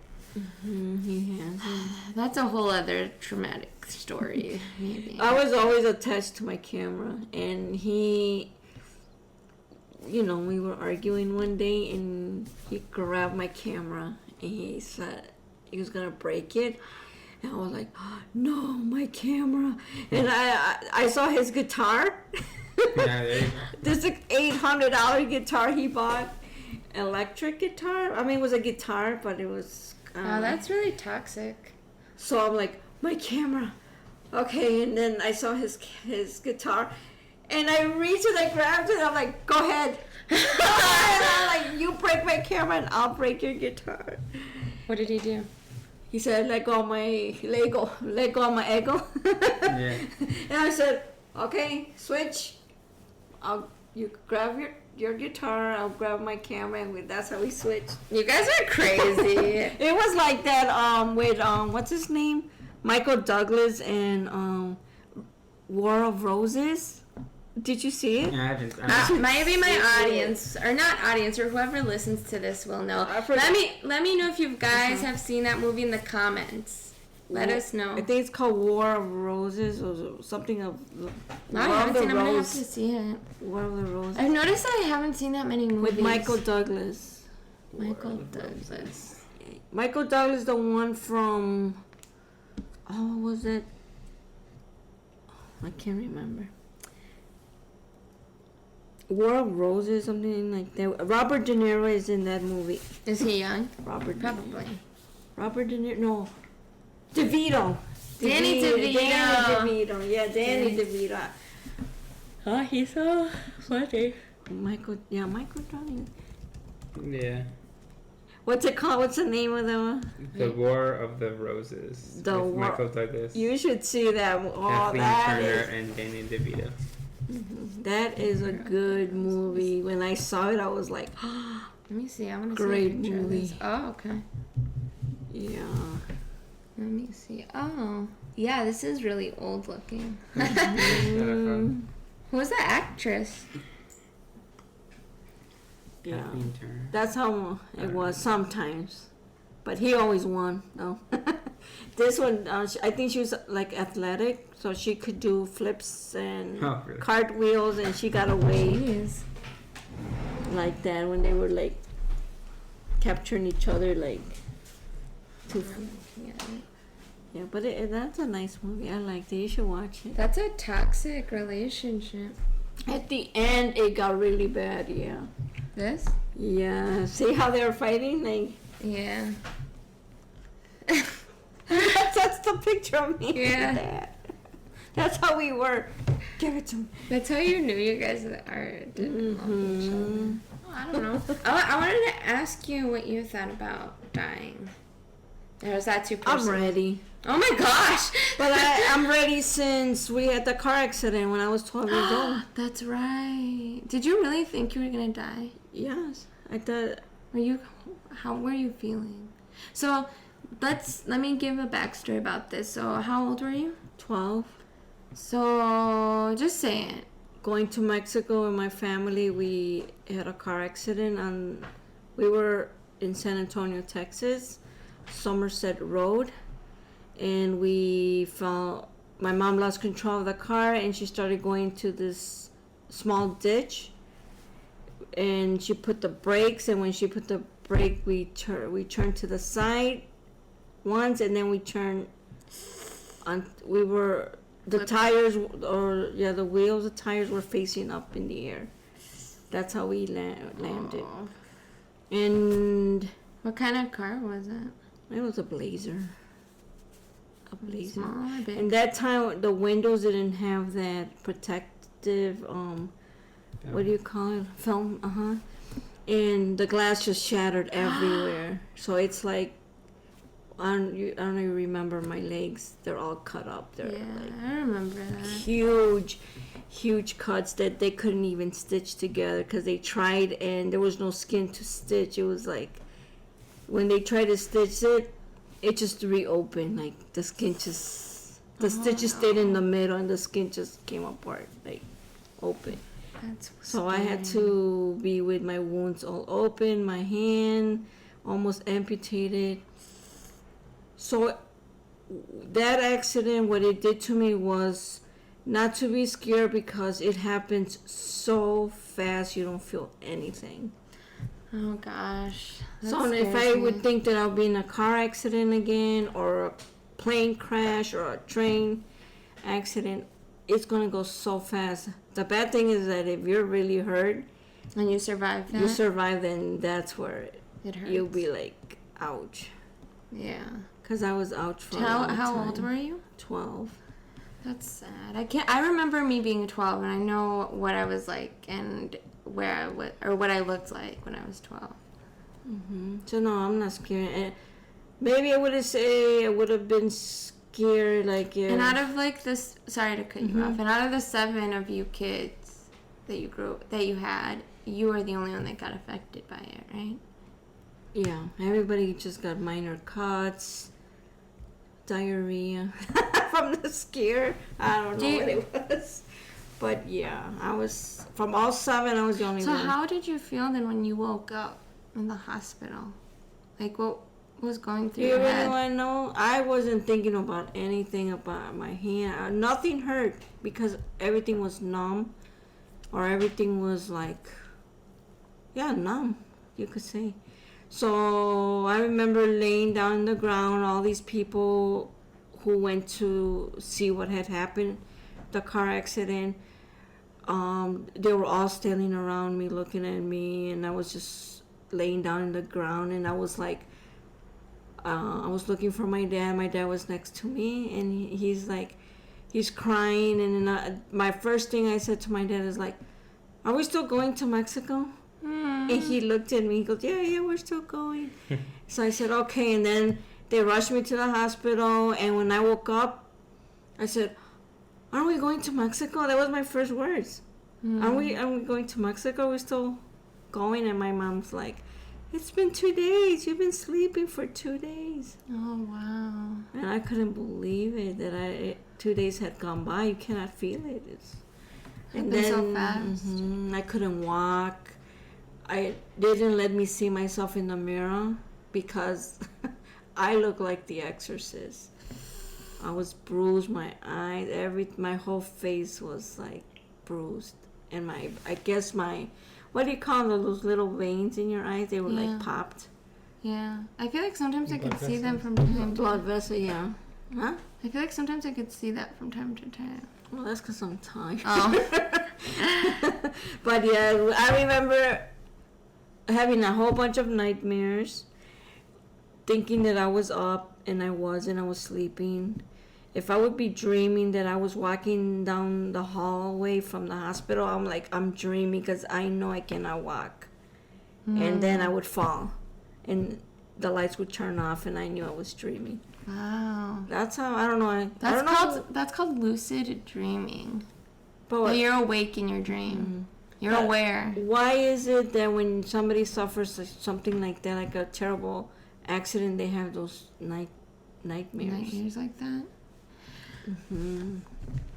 He has it. That's a whole other traumatic story. Maybe. I was always attached to my camera, and he. You know, we were arguing one day, and he grabbed my camera, and he said he was gonna break it. And I was like, no, my camera. And I saw his guitar. Yeah, there you go. This is $800 guitar he bought. Electric guitar. I mean, it was a guitar, but it was. Oh, that's really toxic. So I'm like, my camera. Okay, and then I saw his guitar. And I reached and I grabbed it. I'm like, go ahead. Go ahead. I'm like, you break my camera and I'll break your guitar. What did he do? He said, let go of my Lego. Let go of my ego. Yeah. And I said, okay, switch. You grab your guitar, I'll grab my camera, and that's how we switched. You guys are crazy. It was like that with what's his name? Michael Douglas and War of Roses. Did you see it? Yeah, I haven't. Maybe my audience, or not audience, or whoever listens to this will know. I forgot. Let me know if you guys have seen that movie in the comments. Let us know. I think it's called War of Roses or something of. No, I War haven't of the seen it. I'm gonna have Rose. to see it. War of the Roses. I've noticed that I haven't seen that many movies. With Michael Douglas. Michael Douglas. Michael Douglas, the one from. Oh, what was it? I can't remember. War of Roses, something like that. Robert De Niro is in that movie. Is he young? Robert. Probably. Robert De Niro. No. DeVito. Danny DeVito. Danny DeVito. Yeah, Danny DeVito. Oh, he's so funny. Michael Douglas. Yeah. What's it called? What's the name of The War of the Roses. The with War- Michael Douglas, You should see that. Oh, Kathleen that Turner, is, and Danny DeVito. that is a good movie. When I saw it, I was like, Let me see. I want to Great see a picture of movie. this. Oh, okay. yeah. Let me see. Oh, yeah. This is really old looking. Mm, Who's the actress? yeah. Kathleen Turner. That's how it was sometimes. But he always won, no. This one, I think she was like athletic, so she could do flips and Oh, really? cartwheels, and she got away Jeez. like that when they were like capturing each other, like. Yeah, but that's a nice movie. I liked it. You should watch it. That's a toxic relationship. At the end, it got really bad. Yeah. This? Yeah. See how they were fighting? Like, Yeah. That's the picture of me. Yeah. And Dad. That's how we were. Give it to me. That's how you knew you guys didn't love each other. Mhm. Oh, I don't know. I wanted to ask you what you thought about dying. Or is that too personal? I'm ready. Oh my gosh! But I'm ready since we had the car accident when I was 12 years old. That's right. Did you really think you were gonna die? Yes. I thought. How were you feeling? So, let me give a backstory about this. So, how old were you? 12. So, just say it. Going to Mexico with my family, we had a car accident and we were in San Antonio, Texas, Somerset Road, and my mom lost control of the car and she started going to this small ditch, and she put the brakes, and when she put the brake, we turned to the side once, and then we turned on. The tires, the wheels, the tires were facing up in the air. That's how we landed. Oh. And What kind of car was it? it was a Blazer. A Blazer. Small or big? And that time, the windows didn't have that protective, what do you call it? Film, And the glass just shattered everywhere. So it's like, I don't even remember my legs. They're all cut up. They're like I remember that. huge cuts that they couldn't even stitch together because they tried and there was no skin to stitch. It was like, when they tried to stitch it, it just reopened. Like the skin the stitches stayed in the middle and the skin just came apart, like open. That's So I had to be with my wounds all open, my hand almost amputated. So that accident, what it did to me was not to be scared because it happens so fast you don't feel anything. Oh gosh. So if I would think that I'll be in a car accident again or a plane crash or a train accident, it's gonna go so fast. The bad thing is that if you're really hurt And you survived that? you survive, then that's where It hurts. you'll be like, ouch. Yeah. Because I was ouch for a long time. How old were you? 12. That's sad. I remember me being 12 and I know what I was like and where I was, or what I looked like when I was 12. So no, I'm not scared. Maybe I would have been scared, like, yeah. And out of like this, sorry to cut you off, and out of the 7 of you kids that you had, you were the only one that got affected by it, right? Yeah, everybody just got minor cuts, diarrhea from the scare. I don't know what it was. But yeah, I was, from all 7, I was the only one. So how did you feel then when you woke up in the hospital? Like, what was going through You your really head? want to know? I wasn't thinking about anything about my hand. Nothing hurt because everything was numb, or everything was like, yeah, numb, you could say. So I remember laying down on the ground, all these people who went to see what had happened, the car accident, they were all standing around me, looking at me, and I was just laying down on the ground, and I was like, I was looking for my dad. My dad was next to me, and he's crying, and then my first thing I said to my dad is like, are we still going to Mexico? And he looked at me, he goes, yeah, we're still going. So I said, okay, and then they rushed me to the hospital, and when I woke up, I said, aren't we going to Mexico? That was my first words. Are we going to Mexico? We're still going? And my mom's like, it's been 2 days. You've been sleeping for 2 days. Oh, wow. And I couldn't believe it that 2 days had gone by. You cannot feel it. And then so fast. I couldn't walk. They didn't let me see myself in the mirror because I look like the Exorcist. I was bruised, my eyes, my whole face was like bruised, and I guess what do you call those little veins in your eyes? They were like popped. Yeah, I feel like sometimes I could see them from Blood time to time. vessel, yeah. Huh? I feel like sometimes I could see that from time to time. Well, that's because I'm tired. Oh. But yeah, I remember having a whole bunch of nightmares, thinking that I was up, and I was sleeping, if I would be dreaming that I was walking down the hallway from the hospital, I'm like, I'm dreaming because I know I cannot walk. And then I would fall. And the lights would turn off and I knew I was dreaming. Wow. That's how, I don't know. That's called lucid dreaming. But That you're awake in your dream. You're aware. why is it that when somebody suffers something like that, like a terrible accident, they have those nightmares? Nightmares like that.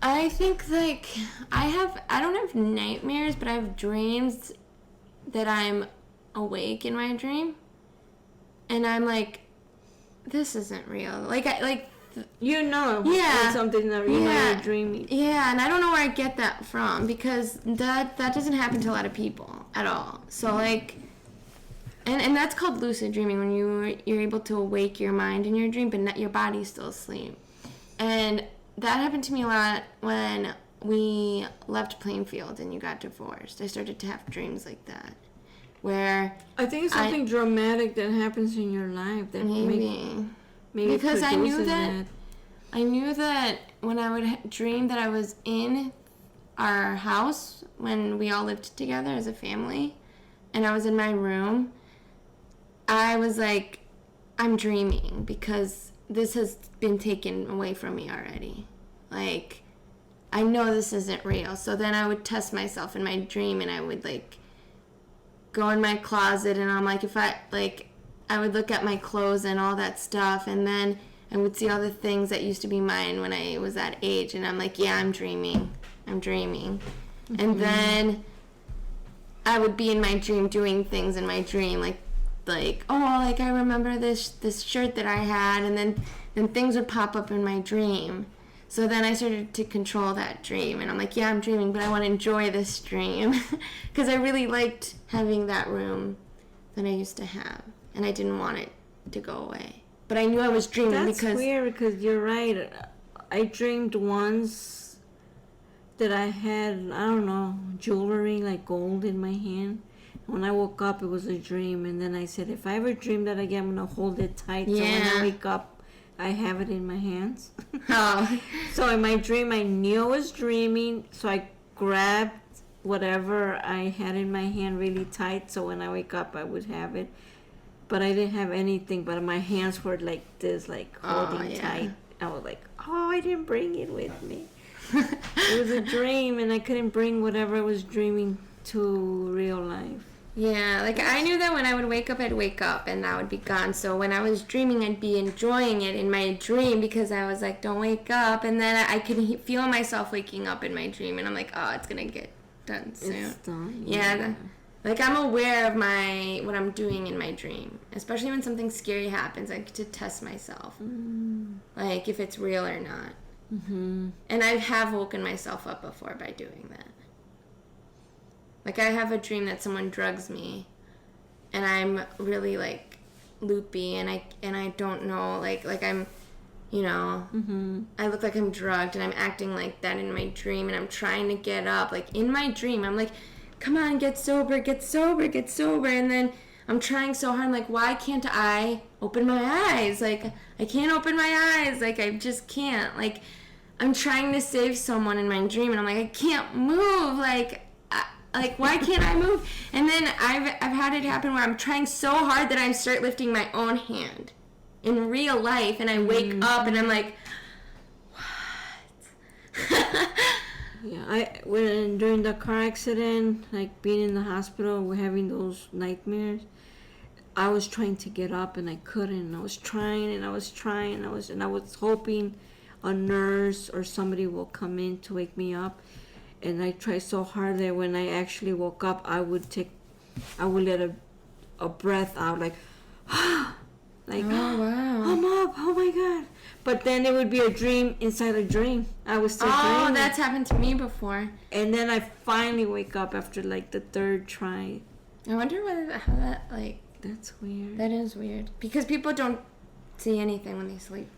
I think like I don't have nightmares, but I have dreams that I'm awake in my dream, and I'm like, this isn't real. Like You know, Yeah. when something that you know you're dreaming. Yeah, and I don't know where I get that from because that doesn't happen to a lot of people at all. So like, and that's called lucid dreaming, when you're able to awake your mind in your dream, but not, your body's still asleep. And that happened to me a lot when we left Plainfield and you got divorced. I started to have dreams like that, where I think it's something dramatic that happens in your life that maybe because I knew that when I would dream that I was in our house when we all lived together as a family, and I was in my room, I was like, I'm dreaming because this has been taken away from me already. Like, I know this isn't real. So then I would test myself in my dream, and I would like go in my closet, and I'm like, I would look at my clothes and all that stuff, and then I would see all the things that used to be mine when I was that age, and I'm like, yeah, I'm dreaming. And then I would be in my dream doing things in my dream, like I remember this shirt that I had, and then things would pop up in my dream. So then I started to control that dream, and I'm like, yeah, I'm dreaming, but I want to enjoy this dream because I really liked having that room that I used to have, and I didn't want it to go away. But I knew I was dreaming because... That's weird because you're right. I dreamed once that I had, I don't know, jewelry, like gold in my hand. When I woke up, it was a dream, and then I said, if I ever dream that again, I'm going to hold it tight. So when I wake up, I have it in my hands. Oh. So in my dream, I knew I was dreaming, so I grabbed whatever I had in my hand really tight, so when I wake up, I would have it. But I didn't have anything, but my hands were like this, like holding tight. I was like, oh, I didn't bring it with me. It was a dream, and I couldn't bring whatever I was dreaming to real life. Yeah, like I knew that when I would wake up, I'd wake up and that would be gone. So when I was dreaming, I'd be enjoying it in my dream because I was like, don't wake up. And then I could feel myself waking up in my dream, and I'm like, oh, it's going to get done soon. It's done. Yeah. Like I'm aware of what I'm doing in my dream, especially when something scary happens. I get to test myself, like if it's real or not. Mm-hmm. And I have woken myself up before by doing that. Like I have a dream that someone drugs me, and I'm really like loopy, and I don't know, like I'm, I look like I'm drugged, and I'm acting like that in my dream, and I'm trying to get up. Like in my dream, I'm like, come on, get sober, and then I'm trying so hard. I'm like, why can't I open my eyes? Like I can't open my eyes. Like I just can't. Like I'm trying to save someone in my dream, and I'm like, I can't move. Like why can't I move? And then I've had it happen where I'm trying so hard that I start lifting my own hand in real life, and I wake up and I'm like, what? Yeah, during the car accident, like being in the hospital, we're having those nightmares. I was trying to get up and I couldn't. I was trying and I was hoping a nurse or somebody will come in to wake me up. And I tried so hard that when I actually woke up, I would let a breath out, like, like, oh wow, I'm up, oh my God. But then it would be a dream inside a dream. I was still dreaming. Oh, that's happened to me before. And then I finally wake up after like the third try. I wonder how that, like... That's weird. That is weird. Because people don't see anything when they sleep.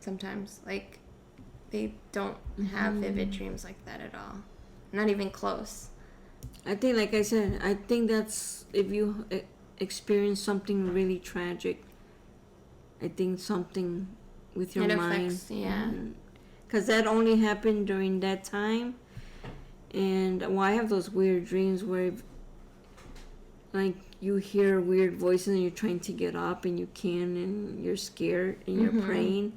Sometimes. Like, they don't have vivid dreams like that at all. Not even close. I think, like I said, I think that's if you experience something really tragic I think something with your It mind. affects, yeah. Because that only happened during that time. And well, I have those weird dreams where, like, you hear weird voices and you're trying to get up and you can't, and you're scared and you're praying.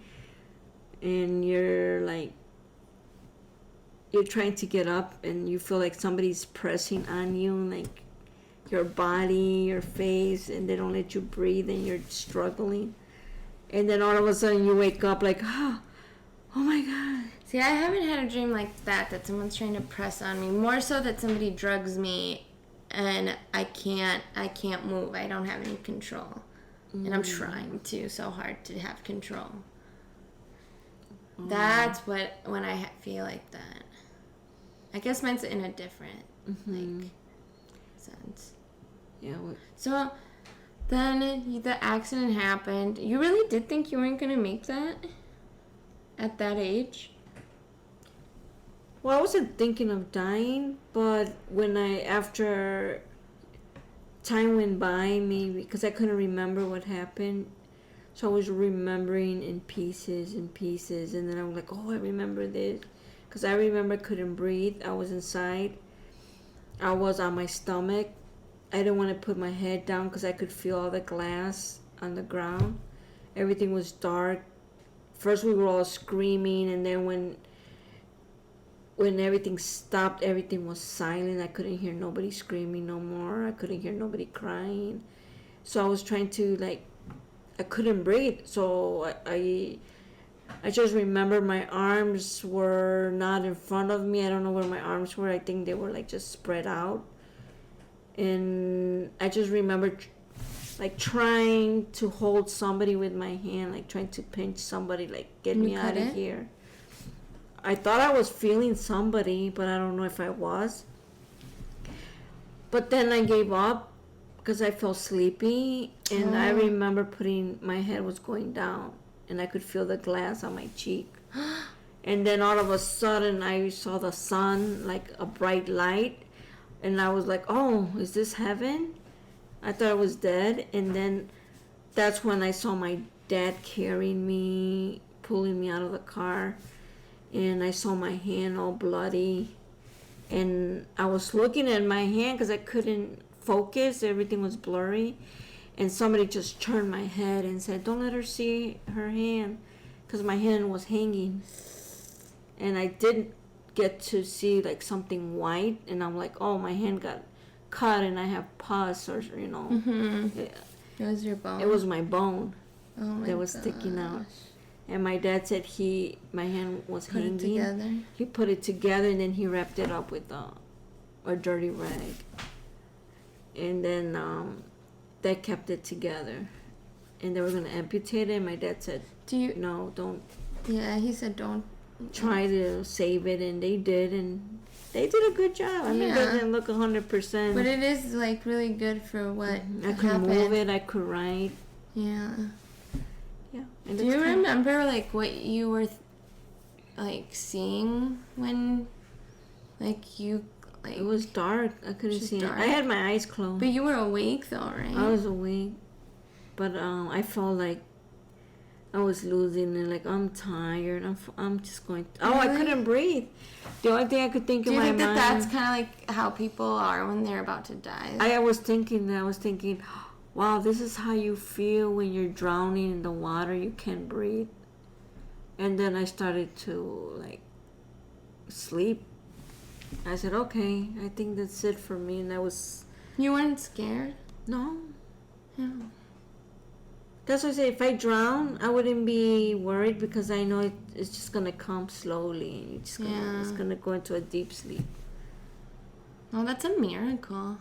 And you're like, you're trying to get up and you feel like somebody's pressing on you, like your body, your face, and they don't let you breathe and you're struggling. And then all of a sudden you wake up like, oh my God. See, I haven't had a dream like that someone's trying to press on me. More so that somebody drugs me and I can't move. I don't have any control. And I'm trying so hard to have control. That's when I feel like that. I guess mine's in a different like sense. Yeah. So then the accident happened. You really did think you weren't gonna make that at that age? Well, I wasn't thinking of dying, but after time went by, maybe, because I couldn't remember what happened, so I was remembering in pieces, and then I was like, oh, I remember this, because I remember I couldn't breathe. I was inside. I was on my stomach. I didn't want to put my head down because I could feel all the glass on the ground. Everything was dark. First we were all screaming, and then when everything stopped, everything was silent. I couldn't hear nobody screaming no more. I couldn't hear nobody crying. So I was trying to, like, I couldn't breathe. So I just remember my arms were not in front of me. I don't know where my arms were. I think they were, like, just spread out. And I just remember like trying to hold somebody with my hand, like trying to pinch somebody, like get me out of here. I thought I was feeling somebody, but I don't know if I was. But then I gave up because I felt sleepy, and I remember my head was going down, and I could feel the glass on my cheek. And then all of a sudden I saw the sun, like a bright light, and I was like, oh, is this heaven? I thought I was dead. And then that's when I saw my dad carrying me, pulling me out of the car, and I saw my hand all bloody, and I was looking at my hand because I couldn't focus. Everything was blurry, and somebody just turned my head and said, don't let her see her hand, because my hand was hanging, and I didn't get to see like something white, and I'm like, oh, my hand got cut and I have pus, or you know. It was your bone. It was my bone that was sticking out. And my dad said my hand was hanging. Put it together. He put it together, and then he wrapped it up with a dirty rag, and then they kept it together, and they were gonna amputate it. And my dad said, no, don't. Yeah, he said don't. Try to save it, and they did, and they did a good job. I mean, it doesn't look 100%. But it is like really good for what I could happened. move it. I could write. Yeah. Yeah. Do you remember like what you were like seeing when like you like? It was dark. I couldn't see it. I had my eyes closed. But you were awake though, right? I was awake, but I felt like I was losing it. Like, I'm tired. I'm just going. Really? I couldn't breathe. The only thing I could think in my mind. Do you think that's kind of like how people are when they're about to die? I was thinking, wow, this is how you feel when you're drowning in the water. You can't breathe. And then I started to like sleep. I said, okay, I think that's it for me. And I was. You weren't scared? No. Yeah. That's why I say if I drown, I wouldn't be worried, because I know it's just gonna come slowly. It's gonna go into a deep sleep. Well, that's a miracle.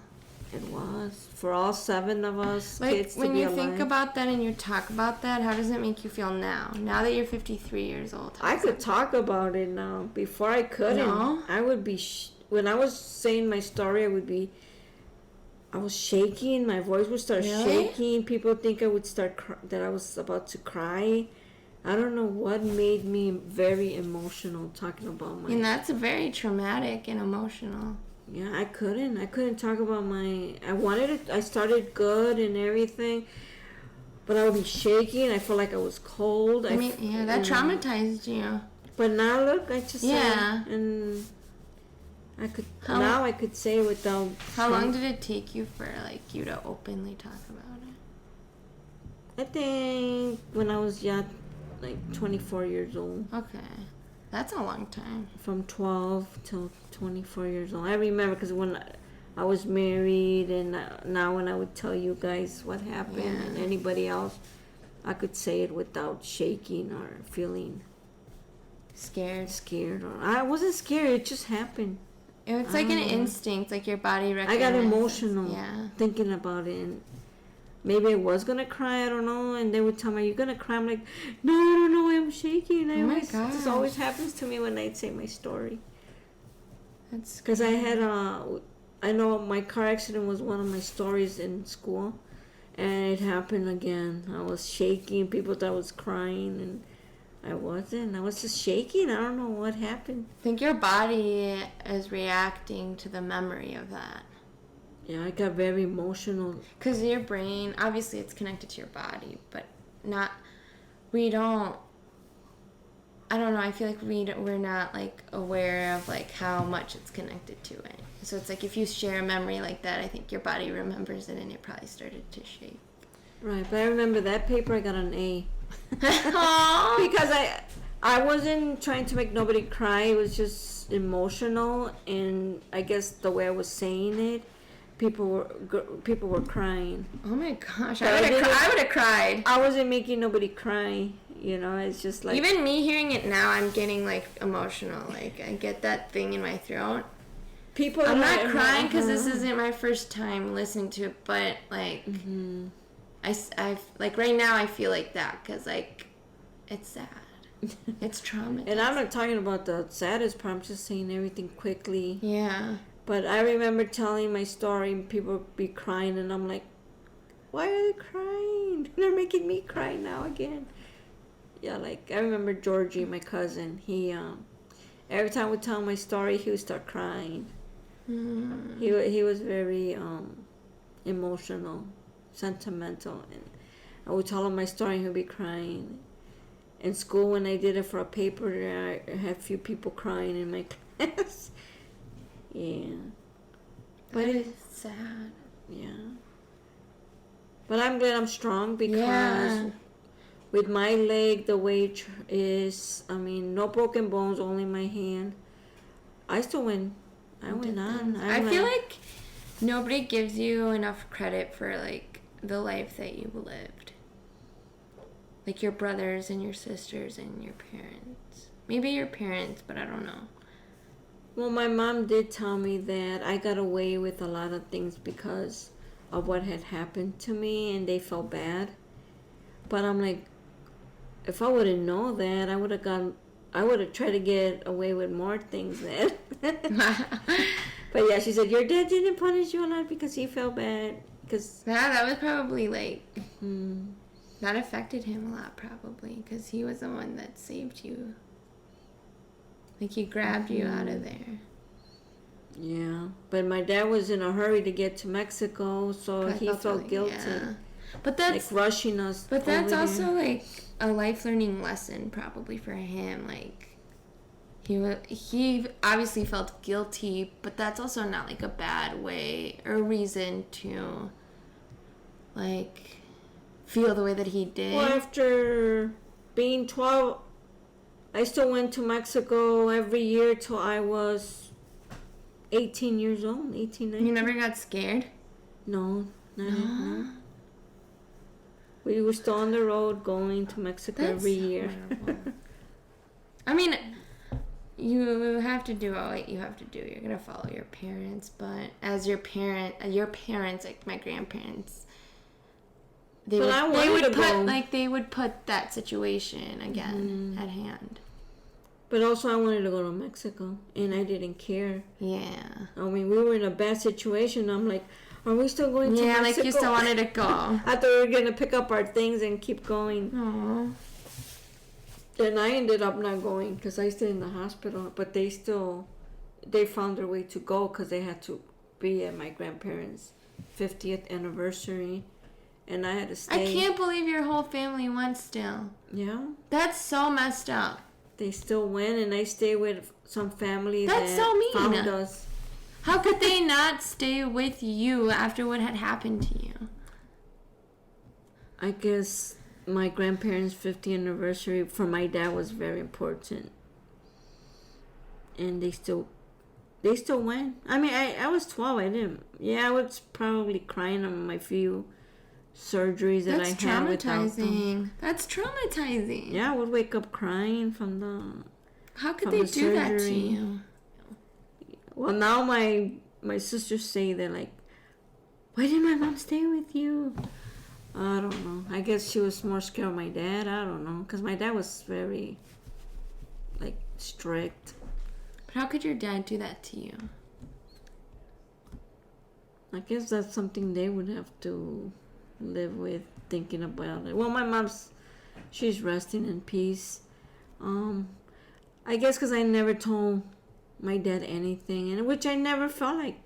It was for all 7 of us kids to be alive. When you think about that and you talk about that, how does it make you feel now? Now that you're 53 years old. I could talk about it now. Before I couldn't. No? I would be when I was saying my story, I was shaking. My voice would start shaking. People think I would that I was about to cry. I don't know what made me very emotional talking about my. And that's very traumatic and emotional. Yeah, I couldn't talk about my. I wanted it. I started good and everything, but I would be shaking. I felt like I was cold. I mean, yeah, that traumatized you. But now look, I just Yeah. and I could say without. How long did it take you for like you to openly talk about it? I think when I was like 24 years old. Okay, that's a long time. From 12 till 24 years old. I remember because when I was married, and now when I would tell you guys what happened and anybody else, I could say it without shaking or feeling scared. Or I wasn't scared. It just happened. It's like an instinct, like your body I recognizes. got emotional Yeah. thinking about it. And maybe I was gonna cry. I don't know. And they would tell me, "Are you gonna cry?" I'm like, "No, I don't know. I'm shaking." This always happens to me when I say my story. That's because I had I know my car accident was one of my stories in school, and it happened again. I was shaking. People thought I was crying, and I wasn't. I was just shaking. I don't know what happened. I think your body is reacting to the memory of that. Yeah, I got very emotional. Because your brain, obviously it's connected to your body, but I don't know, I feel like we're not like aware of like how much it's connected to it. So it's like if you share a memory like that, I think your body remembers it and it probably started to shake. Right, but I remember that paper I got an A. Aww. Because I wasn't trying to make nobody cry. It was just emotional, and I guess the way I was saying it, people were crying. Oh my gosh, I would have cried. I wasn't making nobody cry. It's just like... Even me hearing it now, I'm getting like emotional. Like I get that thing in my throat. I'm not crying because this isn't my first time listening to it, but like I like right now I feel like that because like it's sad. It's traumatizing. And I'm not talking about the saddest part. I'm just saying everything quickly. Yeah. But I remember telling my story and people would be crying, and I'm like, why are they crying? They're making me cry now again. Yeah, like I remember Georgie, my cousin. He every time I would tell my story, he would start crying. He was very emotional, sentimental, and I would tell him my story and he'd be crying. In school, when I did it for a paper, I had a few people crying in my class. Yeah. But it's sad. Yeah. But I'm glad I'm strong because with my leg the way it is, I mean, no broken bones, only my hand. I still win. I went on. I feel like nobody gives you enough credit for like the life that you lived. Like your brothers and your sisters and your parents. Maybe your parents, but I don't know. Well, my mom did tell me that I got away with a lot of things because of what had happened to me, and they felt bad. But I'm like, if I would have known that, I would have tried to get away with more things then. But yeah, she said, your dad didn't punish you a lot because he felt bad. That was probably like, that affected him a lot probably because he was the one that saved you. Like he grabbed you out of there. Yeah, but my dad was in a hurry to get to Mexico, so he felt guilty. Yeah. But that's like rushing us. But that's also like a life learning lesson probably for him. Like he obviously felt guilty, but that's also not like a bad way or reason to like feel the way that he did. Well, after being 12, I still went to Mexico every year till I was 18 years old, 18, 19. You never got scared? No. We were still on the road going to Mexico every year. I mean, you have to do what you have to do. You're going to follow your parents, but as your parents, like my grandparents, they would put that situation again at hand. But also I wanted to go to Mexico, and I didn't care. Yeah. I mean, we were in a bad situation. I'm like, are we still going to Mexico? Yeah, like you still wanted to go. I thought we were going to pick up our things and keep going. Aww. And I ended up not going because I stayed in the hospital. But they found their way to go because they had to be at my grandparents' 50th anniversary. and I had to I stay. can't believe your whole family went still. Yeah, That's so messed up. they still went, and I stayed with some family That's that so mean. found us. How could they not stay with you after what had happened to you? I guess my grandparents' 50th anniversary for my dad was very important, and they still went. I mean, I was 12. I didn't. Yeah, I was probably crying on my few surgeries that That's I had without them. traumatizing. That's traumatizing. Yeah, I would wake up crying from the. How could From they the do that to surgery. you? Well, now my sisters say they're like, why didn't my mom stay with you? I don't know. I guess she was more scared of my dad. I don't know, because my dad was very, like, strict. But how could your dad do that to you? I guess that's something they would have to live with, thinking about it. Well, my mom's, she's resting in peace. I guess because I never told my dad anything, and which I never felt like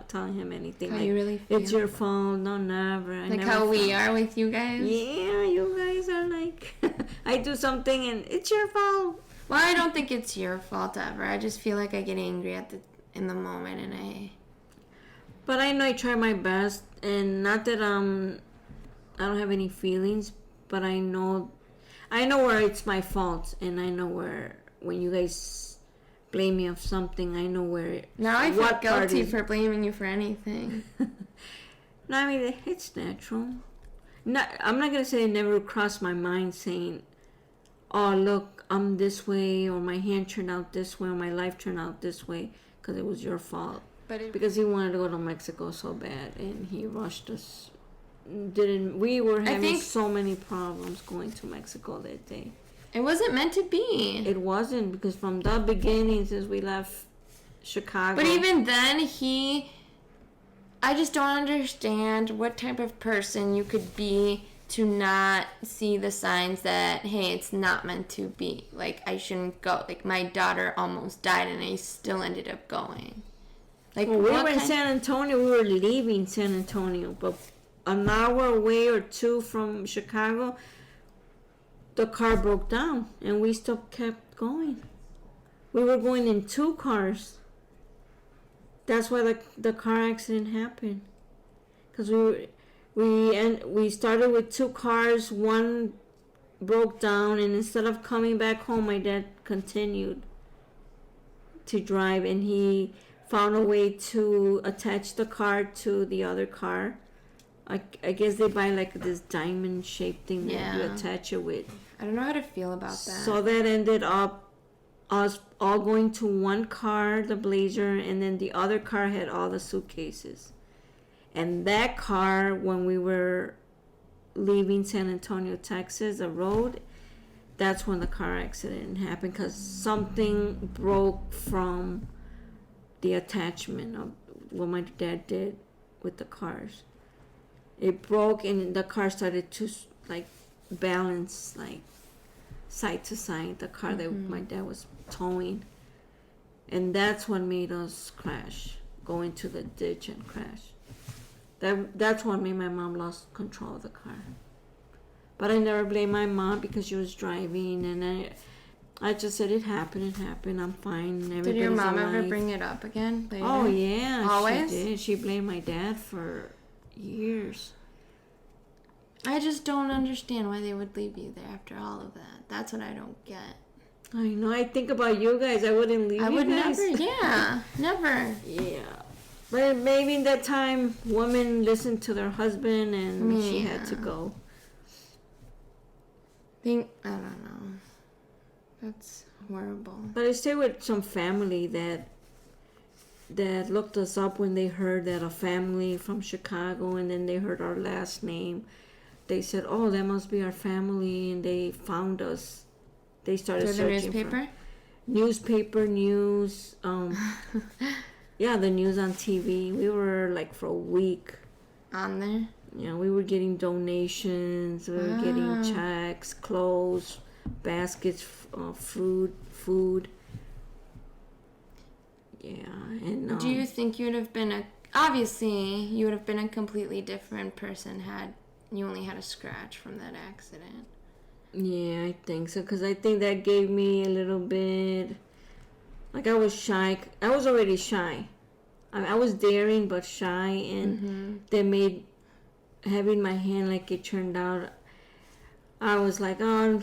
telling him anything. How like, you really feel? it's your fault. No, never. I Like never how we felt- are with you guys? Yeah, you guys are like, I do something and it's your fault. Well, I don't think it's your fault ever. I just feel like I get angry in the moment, and But I know I try my best, and not that I don't have any feelings, but I know where it's my fault, and I know where when you guys blame me of something, I know where. now I feel what part guilty is- for blaming you for anything. No, I mean it's natural. I'm not gonna say it never crossed my mind saying, "Oh, look, I'm this way," or "My hand turned out this way," or "My life turned out this way," because it was your fault. Because he wanted to go to Mexico so bad, and he rushed us. We were having think- so many problems going to Mexico that day. It wasn't meant to be. It wasn't, because from the beginning, since we left Chicago. But even then, I just don't understand what type of person you could be to not see the signs that, hey, it's not meant to be. Like, I shouldn't go. Like, my daughter almost died, and I still ended up going. Like, Well, we what were in kind- San Antonio. We were leaving San Antonio, but an hour away or two from Chicago, the car broke down, and we still kept going. We were going in 2 cars. That's why the car accident happened. Because we started with 2 cars. One broke down, and instead of coming back home, my dad continued to drive, and he found a way to attach the car to the other car. I guess they buy like this diamond shaped thing that you Yeah. attach it with. I don't know how to feel about that. So that ended up us all going to one car, the Blazer, and then the other car had all the suitcases. And that car, when we were leaving San Antonio, Texas, the road, that's when the car accident happened, because something broke from the attachment of what my dad did with the cars. It broke, and the car started to like balance like side to side, the car that my dad was towing, and that's what made us crash, go into the ditch and crash. That's what made my mom lost control of the car. But I never blame my mom, because she was driving, and I just said it happened, I'm fine. Did your everybody's mom ever alive. bring it up again later? Oh yeah, Always? she did. She blamed my dad for years. I just don't understand why they would leave you there after all of that. That's what I don't get. I know. I think about you guys. I wouldn't leave I you would guys. never, yeah, never. Yeah. But maybe in that time, women listened to their husband, and she had to Yeah. go. I don't know. That's horrible. But I stayed with some family that looked us up when they heard that a family from Chicago, and then they heard our last name. They said, "Oh, that must be our family," and they found us. They started Through the searching newspaper? newspaper news. Yeah, the news on TV. We were like for a week. On there? Yeah, we were getting donations. We were getting checks, clothes, baskets, food. Yeah, and Do you think you'd have been obviously you would have been a completely different person had you only had a scratch from that accident. Yeah, I think so. Because I think that gave me a little bit... Like, I was shy. I was already shy. I was daring but shy. And that made having my hand like it turned out... I was like, oh,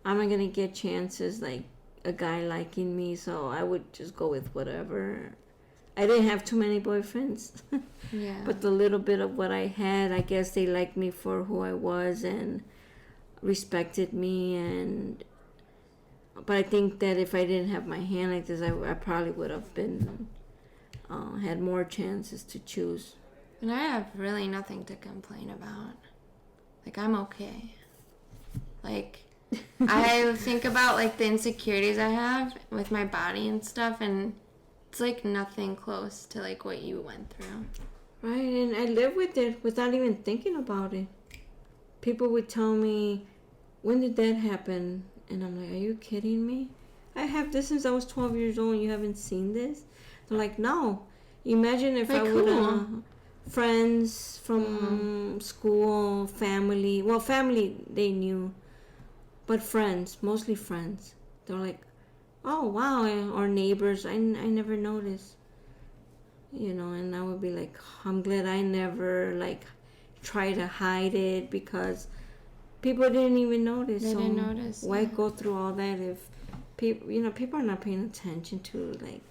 I'm not going to get chances like a guy liking me. So I would just go with whatever. I didn't have too many boyfriends. Yeah. But the little bit of what I had, I guess they liked me for who I was and respected me. But I think that if I didn't have my hand like this, I probably would have been had more chances to choose. And I have really nothing to complain about. Like, I'm okay. Like, I think about like the insecurities I have with my body and stuff, and it's like nothing close to like what you went through. Right, and I live with it without even thinking about it. People would tell me, when did that happen? And I'm like, are you kidding me? I have this since I was 12 years old and you haven't seen this? They're like, no. Imagine if Like, I would have friends from school, family. Well, family, they knew. But friends, mostly friends. They're like, oh, wow. Or neighbors, I never noticed. You know, and I would be like, I'm glad I never, like, try to hide it because people didn't even notice. They didn't notice. Why go through all that if people are not paying attention to, like,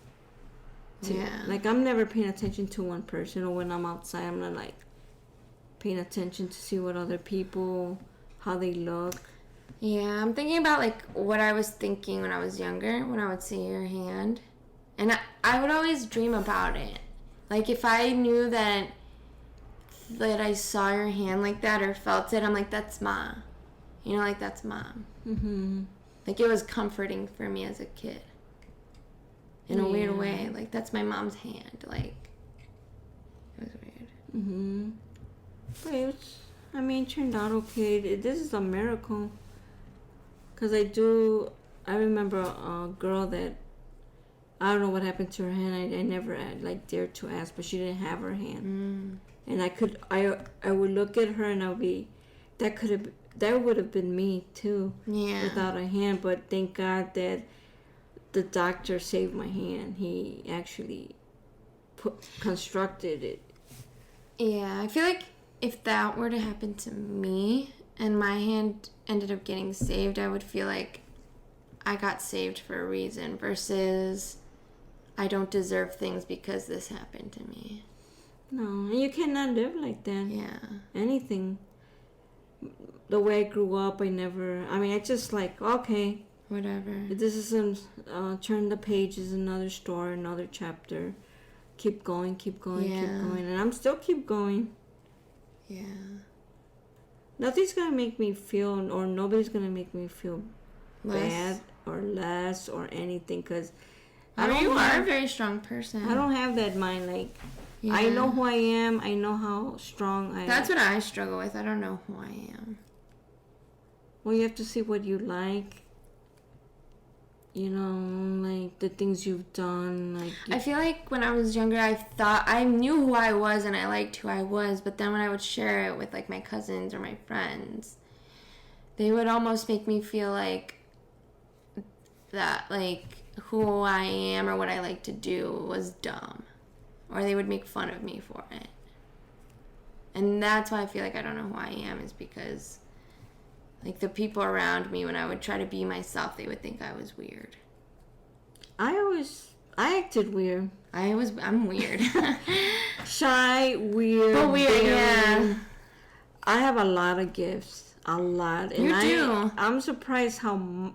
like, I'm never paying attention to one person, or when I'm outside, I'm not, like, paying attention to see what other people, how they look. Yeah, I'm thinking about like what I was thinking when I was younger, when I would see your hand. And I would always dream about it. Like, if I knew that I saw your hand like that or felt it, I'm like, that's Mom. You know, like, that's Mom. Mm-hmm. Like, it was comforting for me as a kid. In a weird way. Like, that's my mom's hand. Like, it was weird. Mm-hmm. But it turned out okay. This is a miracle. Because I remember a girl that, I don't know what happened to her hand. I never dared to ask, but she didn't have her hand. And I would look at her and I would be, that would have been me too. Yeah. Without a hand. But thank God that the doctor saved my hand. He actually constructed it. Yeah, I feel like if that were to happen to me and my hand ended up getting saved, I would feel like I got saved for a reason versus I don't deserve things because this happened to me. No, you cannot live like that. Yeah. Anything. The way I grew up, I just like, okay. Whatever. This isn't, turn the pages, another story, another chapter. Keep going, keep going, keep going. And I'm still keep going. Yeah. Nothing's going to make me feel, or nobody's going to make me feel bad or less or anything. Because you are a very strong person. I don't have that mind. Like, I know who I am. I know how strong I am. That's what I struggle with. I don't know who I am. Well, you have to see what you like. You know, like the things you've done. Like, I feel like when I was younger, I thought I knew who I was and I liked who I was. But then when I would share it with like my cousins or my friends, they would almost make me feel like that, like who I am or what I like to do was dumb, or they would make fun of me for it. And that's why I feel like I don't know who I am, is because like the people around me, when I would try to be myself, they would think I was weird. I acted weird. I'm weird. Shy, weird. But weird, daring. yeah. I have a lot of gifts. A lot. And You do. I'm surprised how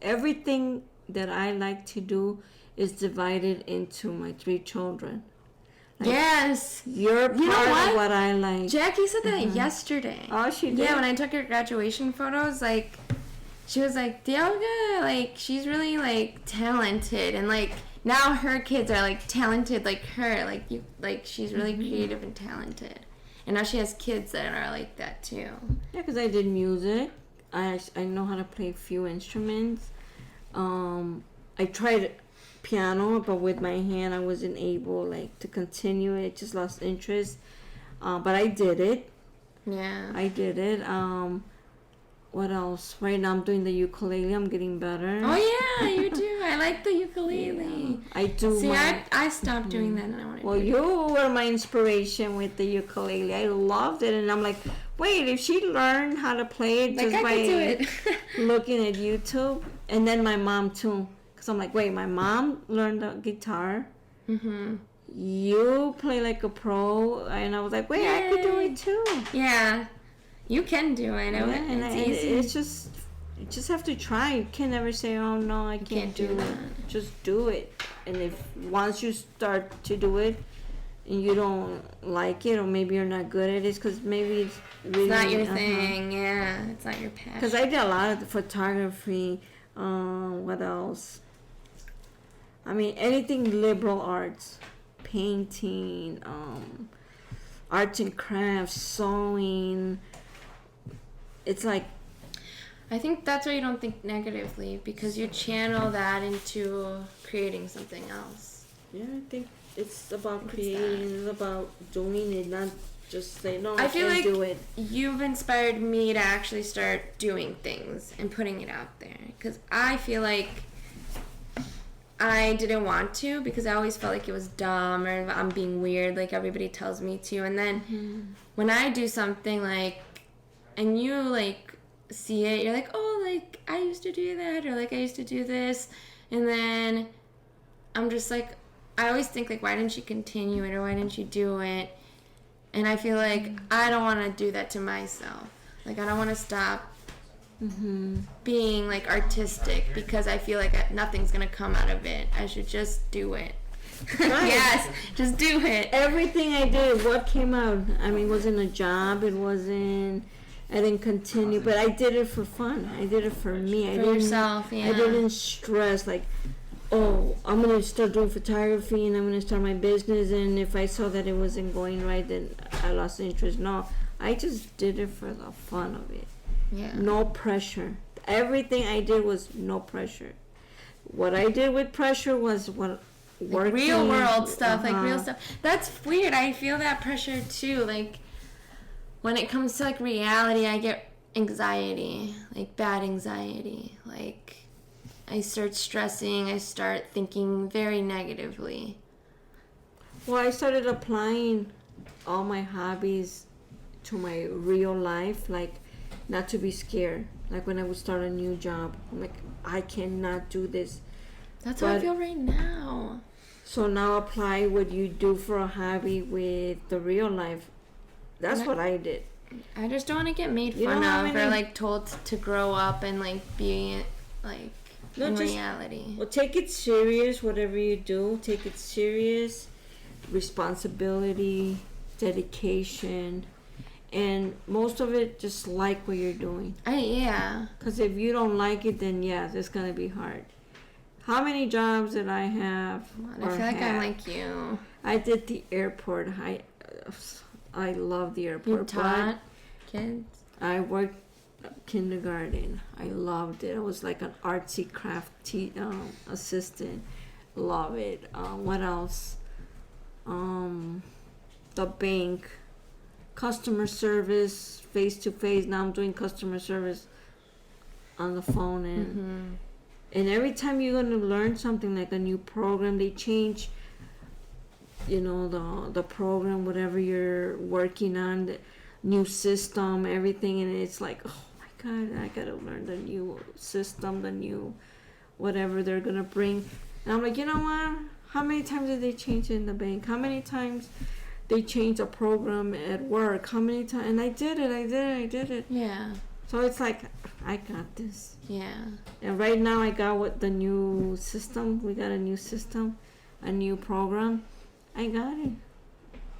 everything that I like to do is divided into my 3 children. Like, yes. You're part of what I like. Jackie said that yesterday. Oh, she did? Yeah, when I took her graduation photos, like, she was like, Dialga, like, she's really, like, talented. And, like, now her kids are, like, talented like her. Like, she's really creative and talented. And now she has kids that are like that, too. Yeah, because I did music. I know how to play a few instruments. I tried piano, but with my hand I wasn't able like to continue it. Just lost interest, but I did it. Yeah. I did it. What else? Right now I'm doing the ukulele. I'm getting better. Oh yeah, you do. I like the ukulele. Yeah, I do. See, I stopped doing that, and I want to. Well, you were my inspiration with the ukulele. I loved it, and I'm like, wait, if she learned how to play it Like, just I by could do it. looking at YouTube, and then my mom too, because I'm like, wait, my mom learned the guitar. Mhm. You play like a pro, and I was like, wait, I could do Yay. it too. Yeah, you can do it. Yeah, and It's easy. it's just, you just have to try. You can never say, oh no, I can't do it. that. Just do it. And if once you start to do it and you don't like it, or maybe you're not good at it, it's because maybe it's really It's not your thing. Yeah, it's not your passion. Because I did a lot of the photography. What else? I mean, anything liberal arts, painting, arts and crafts, sewing. It's like, I think that's why you don't think negatively, because you channel that into creating something else. yeah, I think it's about It's creating, it's about doing it, not just say, no, I feel can't like do it. you've inspired me to actually start doing things and putting it out there, because I feel like I didn't want to, because I always felt like it was dumb or I'm being weird like everybody tells me to. And then when I do something like, and you like see it, you're like, oh, like I used to do that, or like I used to do this, and then I'm just like, I always think like, why didn't you continue it, or why didn't you do it? And I feel like I don't want to do that to myself. Like, I don't want to stop being like artistic, because I feel like nothing's gonna come out of it. I should just do it. Right. Yes, just do it. Everything I did, what came out? I mean, it wasn't a job. It wasn't. I didn't continue, but I did it for fun. I did it for me. I For didn't, yourself, yeah. I didn't stress like, oh, I'm gonna start doing photography and I'm gonna start my business. And if I saw that it wasn't going right, then I lost interest. No, I just did it for the fun of it. Yeah. No pressure. Everything I did was no pressure. What I did with pressure was what Like working. real world stuff, like real Uh-huh. stuff. That's weird. I feel that pressure too. Like, when it comes to like reality, I get anxiety, like bad anxiety. Like, I start stressing, I start thinking very negatively. Well, I started applying all my hobbies to my real life, like not to be scared. Like when I would start a new job, I'm like, I cannot do this. That's how I But- feel right now. So now apply what you do for a hobby with the real life. That's Right. what I did. I just don't want to get made You fun know how of, or many- like told to grow up and like be like No, in just- reality. Well, take it serious, whatever you do. Take it serious. Responsibility, dedication, and most of it, just like what you're doing. Yeah. Because if you don't like it, then yes, it's going to be hard. How many jobs did I have? I feel like I'm like you. I did the airport. I love the airport. You taught kids. I worked kindergarten. I loved it. I was like an artsy craft assistant. Love it. What else? The bank, customer service, face to face. Now I'm doing customer service on the phone, and every time you're gonna learn something, like a new program, they change. You know, the program, whatever you're working on, the new system, everything, and it's like, oh my God, I gotta learn the new system, the new whatever they're gonna bring. And I'm like, you know what? How many times did they change it in the bank? How many times they changed a program at work? How many times? And I did it. Yeah. So it's like, I got this. Yeah. And right now I got what the new system. We got a new system, a new program. I got it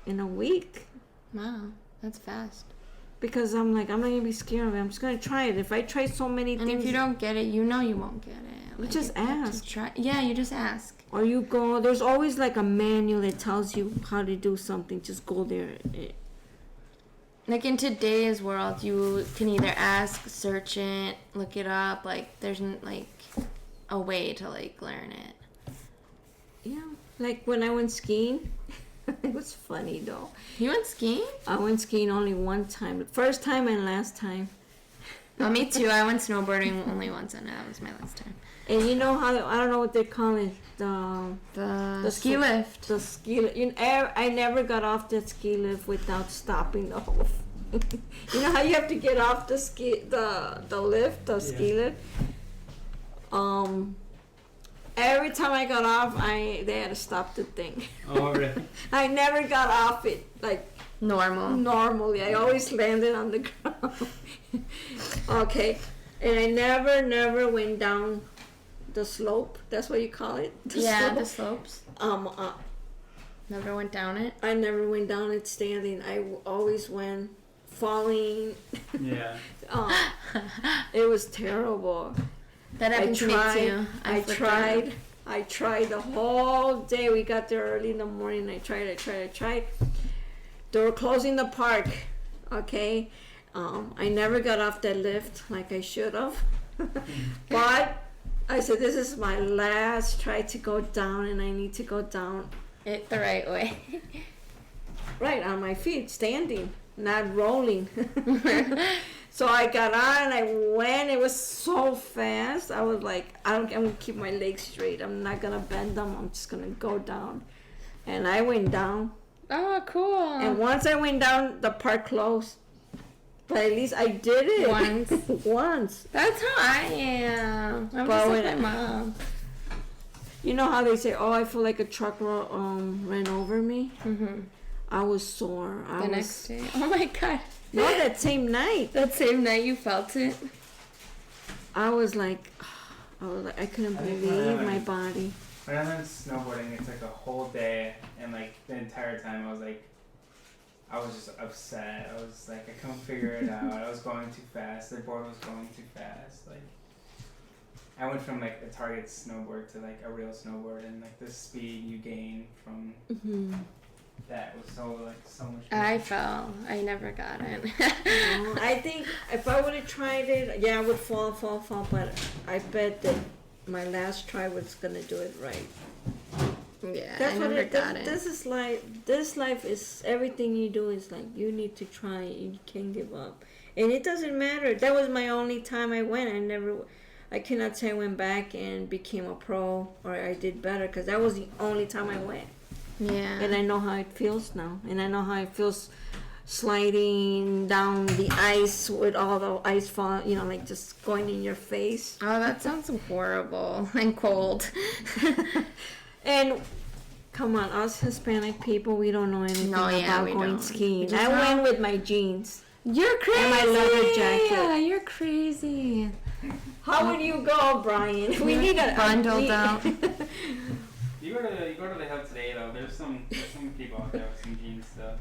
in a week. Wow. That's fast. Because I'm like, I'm not gonna be scared of it. I'm just gonna try it. If I try so many And things, if you don't get it, you know you won't get it. You just ask. try. Yeah, you just ask. or you go, there's always like a manual that tells you how to do something. Just go there. Like in today's world, you can either ask, search it, look it up. Like there's like a way to like learn it. Yeah, like when I went skiing, It was funny though. You went skiing? I went skiing only one time. First time and last time. Oh, me too. I went snowboarding only once, and that was my last time. And you know how, I don't know what they call it, The ski lift. The ski lift. I never got off the ski lift without stopping the whole. You know how you have to get off the ski lift. Every time I got off, they had to stop the thing. Oh, really? I never got off it like normally. I always landed on the ground. Okay, and I never went down the slope. That's what you call it. The slopes. Slope. Never went down it. I never went down it standing. I always went falling. Yeah. It was terrible. That happened to me too. I tried the whole day. We got there early in the morning. I tried. They were closing the park. Okay. I never got off that lift like I should have. But I said, this is my last try to go down, and I need to go down It the right way. right on my feet, standing, not rolling. So I got on and I went. It was so fast. I was like, I'm gonna keep my legs straight. I'm not gonna bend them. I'm just gonna go down. And I went down. Oh, cool. And once I went down, the park closed. But at least I did it. Once. That's how I am. I'm But just when- like my mom. You know how they say, oh, I feel like a truck ran over me? Mm-hmm. I was sore. Next day. Oh my god. No, that same night. That same night you felt it? I was like, I couldn't I think believe when I my body. When I learned snowboarding, it's like a whole day, and like the entire time I was just upset. I was like, I couldn't figure it out. I was going too fast. The board was going too fast. Like, I went from like a Target snowboard to like a real snowboard, and like the speed you gain from that was so much. I fell. I never got it. I think if I would have tried it, yeah, I would fall. But I bet that my last try was gonna do it right. Yeah, That's I what never it. got it. This is like. This life is everything you do is like you need to try. You can't give up, and it doesn't matter. That was my only time I went. I cannot say I went back and became a pro or I did better because that was the only time I went. Yeah. And I know how it feels now, and I know how it feels sliding down the ice with all the ice fall. You know, like just going in your face. Oh, that sounds horrible and cold. And come on, us Hispanic people, we don't know anything No, yeah, about we going don't. skiing. Just I how- went with my jeans. You're crazy. And my leather jacket. Yeah, you're crazy. How would you go, Brian? We need a bundled out. You go to the hill today though. There's some people out there with some jeans stuff.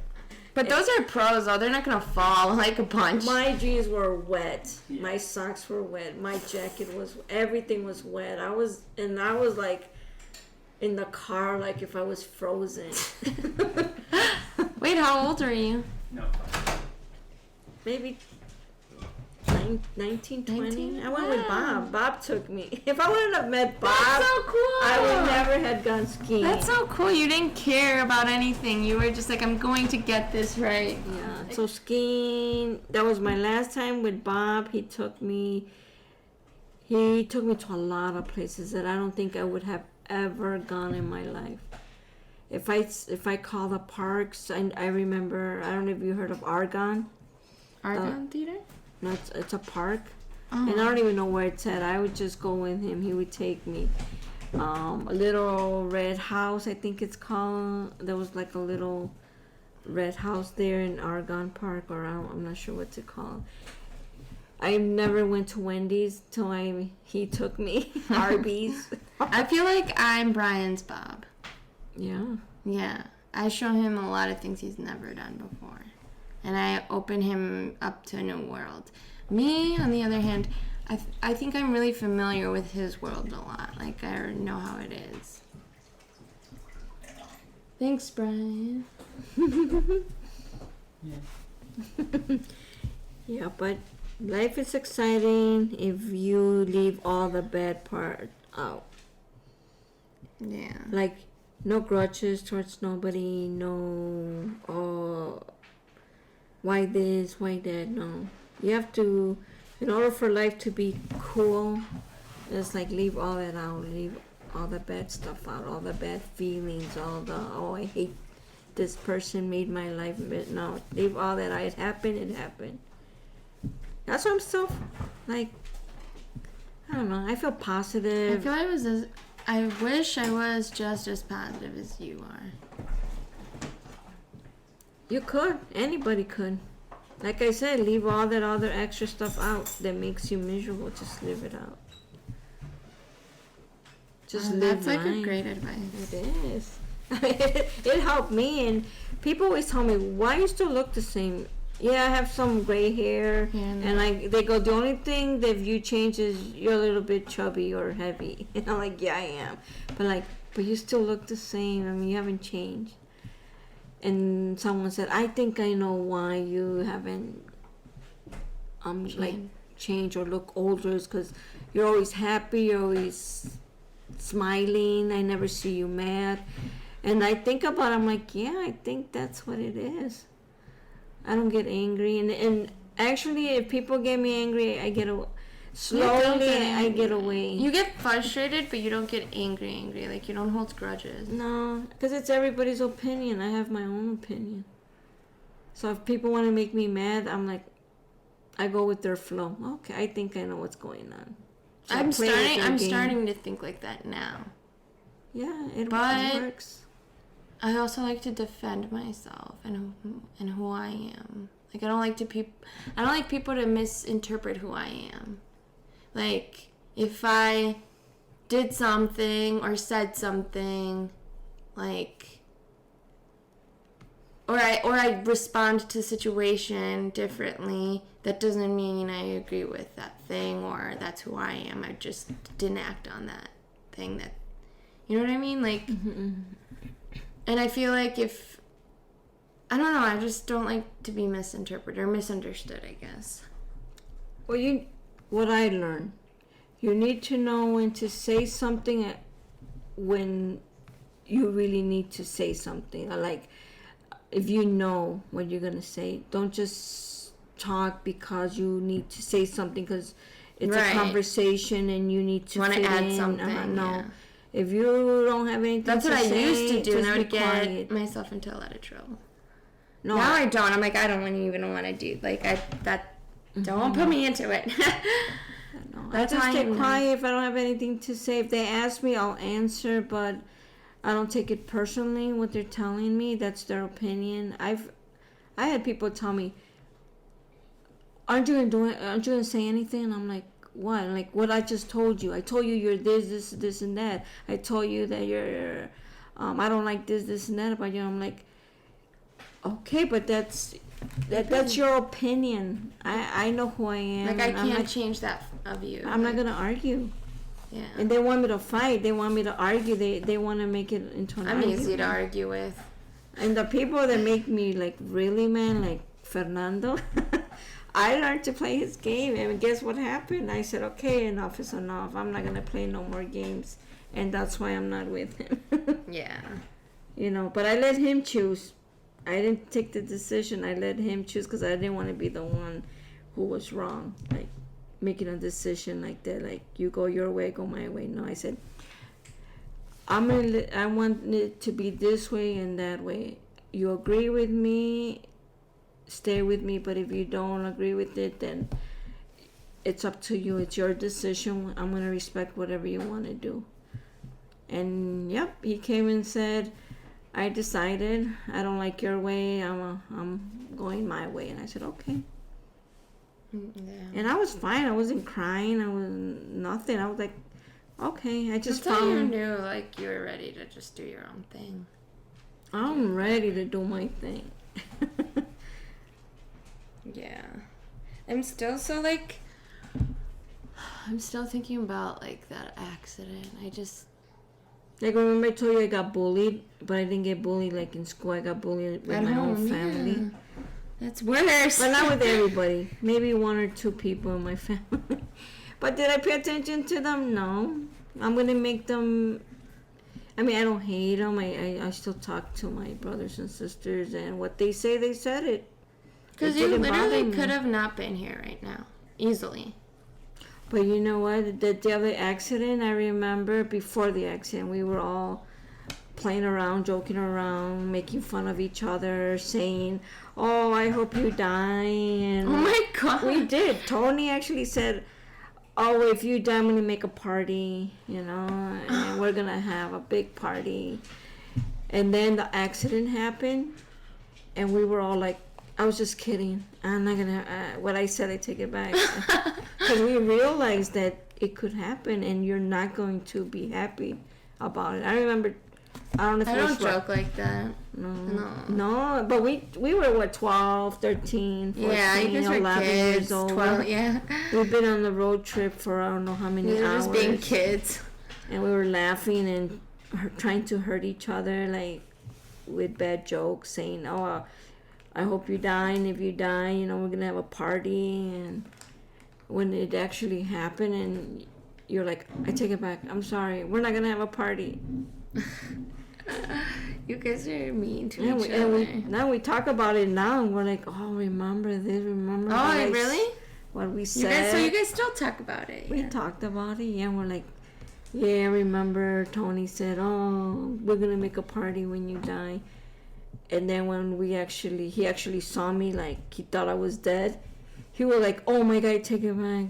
But those are pros though. They're not gonna fall like a punch. My jeans were wet. Yeah. My socks were wet. My jacket was. Everything was wet. I was like in the car, like if I was frozen. Wait, how old are you? No. Maybe 19, 20. 19? I went with Wow. Bob. Bob took me. If I wouldn't have met Bob, That's so cool. I would never have gone skiing. That's so cool. You didn't care about anything. You were just like, I'm going to get this right. Yeah. So skiing, that was my last time with Bob. He took me to a lot of places that I don't think I would have ever gone in my life. If I call the parks, I remember, I don't know if you heard of Argonne. Argonne Theater? No, it's a park. Oh. And I don't even know where it's at. I would just go with him. He would take me. A little red house, I think it's called. There was like a little red house there in Argonne Park, or I'm not sure what to call. I never went to Wendy's till he took me. Arby's. I feel like I'm Brian's Bob. Yeah. Yeah. I show him a lot of things he's never done before. And I open him up to a new world. Me, on the other hand, I think I'm really familiar with his world a lot. Like, I already know how it is. Thanks, Brian. Yeah, but life is exciting if you leave all the bad part out. Yeah. Like, no grudges towards nobody. No, why this, why that. No, you have to, in order for life to be cool, it's like leave all that out, leave all the bad stuff out, all the bad feelings, all the I hate this person made my life. No, leave all that out. It happened. It happened. That's why I'm still like, I don't know. I feel positive. I feel I wish I was just as positive as you are. You could. Anybody could. Like I said, leave all that other extra stuff out that makes you miserable. Just leave it out. Just live That's like life. a great advice. It is. It helped me, and people always tell me, why you still look the same? Yeah, I have some gray hair, and they go, the only thing that you change is you're a little bit chubby or heavy. And I'm like, yeah, I am. But you still look the same. I mean, you haven't changed. And someone said, I think I know why you haven't changed or look older. It's because you're always happy, you're always smiling. I never see you mad. And I think about it, I'm like, yeah, I think that's what it is. I don't get angry, and actually, if people get me angry, I get away. Slowly, I get away. You get frustrated, but you don't get angry. Like, you don't hold grudges. No, because it's everybody's opinion. I have my own opinion. So if people want to make me mad, I'm like, I go with their flow. Okay, I think I know what's going on. So I'm starting to think like that now. Yeah, it works. I also like to defend myself and who I am. Like, I don't like people to misinterpret who I am. Like, if I did something or said something, like, or I respond to the situation differently, that doesn't mean I agree with that thing or that's who I am. I just didn't act on that thing. That, you know what I mean? Like, and I feel like I don't know, I just don't like to be misinterpreted or misunderstood, I guess. Well, what I learned, you need to know when to say something when you really need to say something. Like, if you know what you're going to say, don't just talk because you need to say something because it's a conversation and you need to add something. No. Yeah. If you don't have anything That's to say, what I used to do, and I would get quiet. myself into a lot of trouble. No, now I don't. I'm like, I don't even want to do, like, don't put me into it. No, I just stay quiet if I don't have anything to say. If they ask me, I'll answer, but I don't take it personally what they're telling me. That's their opinion. I had people tell me, aren't you gonna say anything? And I'm like, what? Like, what I just told you. I told you you're this and that. I told you that you're I don't like this and that about you. I'm like, okay, but that's your opinion. I know who I am. Like, I can't change that of you. I'm not gonna argue. Yeah. And they want me to fight. They want me to argue. They want to make it into an argument. I'm easy to argue with. And the people that make me like really mad, like Fernando, I learned to play his game. And guess what happened? I said, okay, enough is enough. I'm not gonna play no more games. And that's why I'm not with him. Yeah. You know, but I let him choose. I didn't take the decision. I let him choose because I didn't want to be the one who was wrong. Like, making a decision like that. Like, you go your way, go my way. No, I said, I want it to be this way and that way. You agree with me, stay with me. But if you don't agree with it, then it's up to you. It's your decision. I'm going to respect whatever you want to do. And, yep, he came and said, I decided I don't like your way. I'm going my way. And I said, okay. Yeah. And I was fine. I wasn't crying. I was nothing. I was like, okay. I just That's how you found. knew, like, you were ready to just do your own thing. I'm ready to do my thing. Yeah. I'm still thinking about, like, that accident. Like, remember I told you I got bullied, but I didn't get bullied like in school. I got bullied with my own family. Yeah. That's worse. But not with everybody. Maybe one or two people in my family. But did I pay attention to them? No. I'm going to make them... I mean, I don't hate them. I still talk to my brothers and sisters, and what they say, they said it. Because It you didn't bother literally me. could have not been here right now. Easily. But you know what? The other accident, I remember before the accident, we were all playing around, joking around, making fun of each other, saying, "Oh, I hope you die." And Oh my god. we did. Tony actually said, "Oh, if you die, I'm gonna make a party, and we're gonna have a big party." And then the accident happened, and we were all like, "I was just kidding. I'm not gonna. What I said, I take it back." Because we realized that it could happen, and you're not going to be happy about it. I remember. I don't know if I it don't was joke like that. No, but we were, what, 12, 13, 14, Yeah, you guys were 11 kids. years old. 12, yeah. We've been on the road trip for I don't know how many We were hours. just being kids. And we were laughing and trying to hurt each other, like, with bad jokes, saying, "Oh, I hope you die, and if you die, we're going to have a party." And when it actually happened, and you're like, "I take it back. I'm sorry. We're not going to have a party." You guys are mean to And each other. now we talk about it now, and we're like, "Oh, remember this, remember Oh, really? what we You said." guys, so you guys still talk about it. We Yeah. talked about it, yeah, and we're like, "Yeah, remember Tony said, oh, we're going to make a party when you die." And then when he actually saw me, like, he thought I was dead. He was like, "Oh my God, take it back.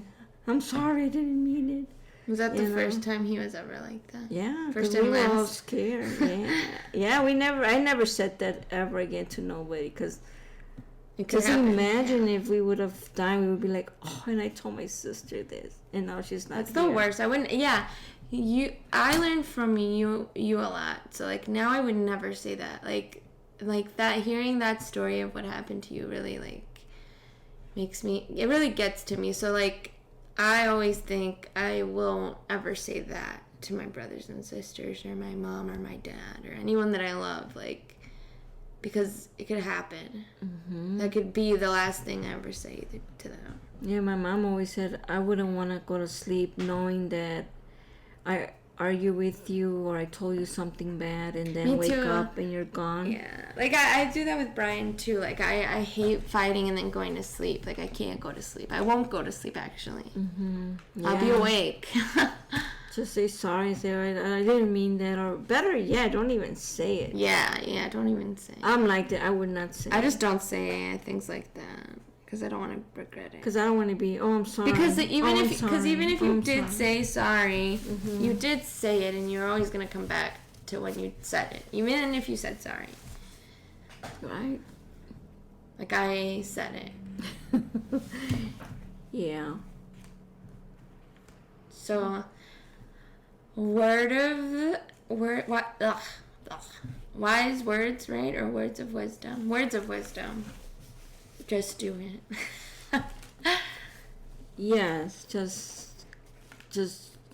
I'm sorry, I didn't mean it." Was that the first time he was ever like that? Yeah, First because we and were all last. scared. Yeah, yeah. I never said that ever again to nobody, because It could just happen. imagine if we would have died, we would be like, "Oh, and I told my sister this, and now she's not." That's the here." worst. I wouldn't. Yeah, I learned from you a lot. So like now I would never say that. Like that. Hearing that story of what happened to you really makes me. It really gets to me. So like I always think I won't ever say that to my brothers and sisters or my mom or my dad or anyone that I love. Like because it could happen. Mm-hmm. That could be the last thing I ever say to them. Yeah, my mom always said I wouldn't want to go to sleep knowing that I argue with you or I told you something bad, and then Me wake too. up and you're gone. Yeah, like I do that with Brian too. Like I hate fighting and then going to sleep. Like I can't go to sleep. I won't go to sleep actually. Mm-hmm. Yeah. I'll be awake. Just say sorry. Say, I didn't mean that. Or better yet, don't even say it. yeah. Don't even say. I'm like that. I would not say I it. just don't say things like that because I don't want to regret it. Because I don't want to be, "Oh, I'm sorry." Because even "Oh, I'm if sorry. you I'm did sorry." say sorry, Mhm. you did say it, and you're always gonna come back to when you said it, even if you said sorry. Right? Like I said it. Yeah. So, wise words, right? Or words of wisdom. Words of wisdom. Just do it. Yes. Just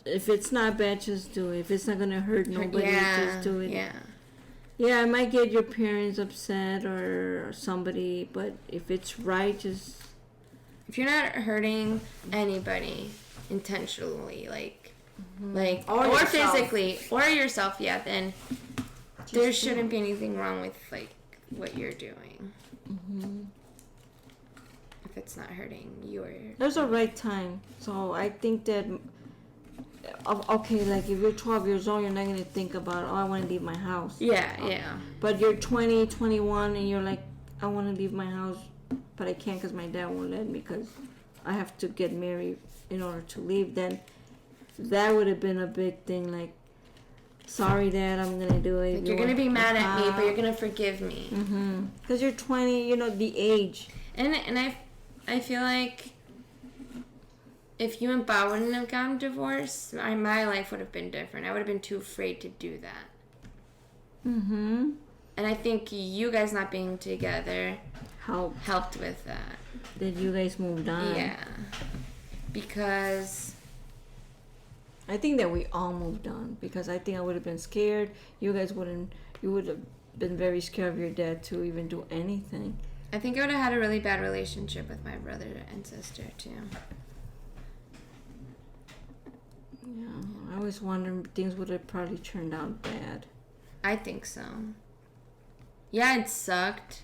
if it's not bad, just do it. If it's not gonna hurt nobody, just do it. Yeah. Yeah, it might get your parents upset or somebody, but if it's right, just If you're not hurting anybody intentionally, like Or or yourself. physically or yourself, yeah, then Just there do shouldn't be anything wrong with like what you're doing. Mm-hmm. If it's not hurting you or There's a right time. So I think that, okay, like if you're 12 years old, you're not going to think about, "Oh, I want to leave my house." yeah. But you're 20, 21, and you're like, "I want to leave my house, but I can't because my dad won't let me because I have to get married in order to leave." Then that would have been a big thing, like, "Sorry, Dad, I'm going to do it." Like you're gonna be mad at me, but you're gonna forgive me. Mm-hmm. Because you're 20, the age. And I feel like if you and Bob wouldn't have gotten divorced, my life would have been different. I would have been too afraid to do that. Mm-hmm. And I think you guys not being together helped with that. That you guys moved on. Yeah. Because I think that we all moved on, because I think I would have been scared. You would have been very scared of your dad to even do anything. I think I would have had a really bad relationship with my brother and sister too. Yeah, I was wondering things would have probably turned out bad. I think so. Yeah, it sucked,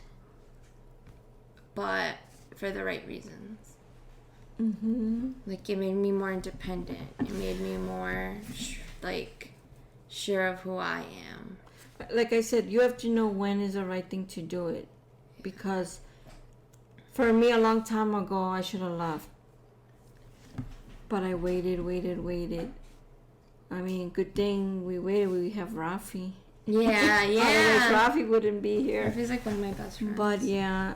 but for the right reasons. Mm-hmm. Like, it made me more independent. It made me more, sure of who I am. Like I said, you have to know when is the right thing to do it. Because for me, a long time ago, I should have left. But I waited. I mean, good thing we waited. We have Rafi. Yeah, Otherwise, Rafi wouldn't be here. Rafi's like one of my best friends. But yeah,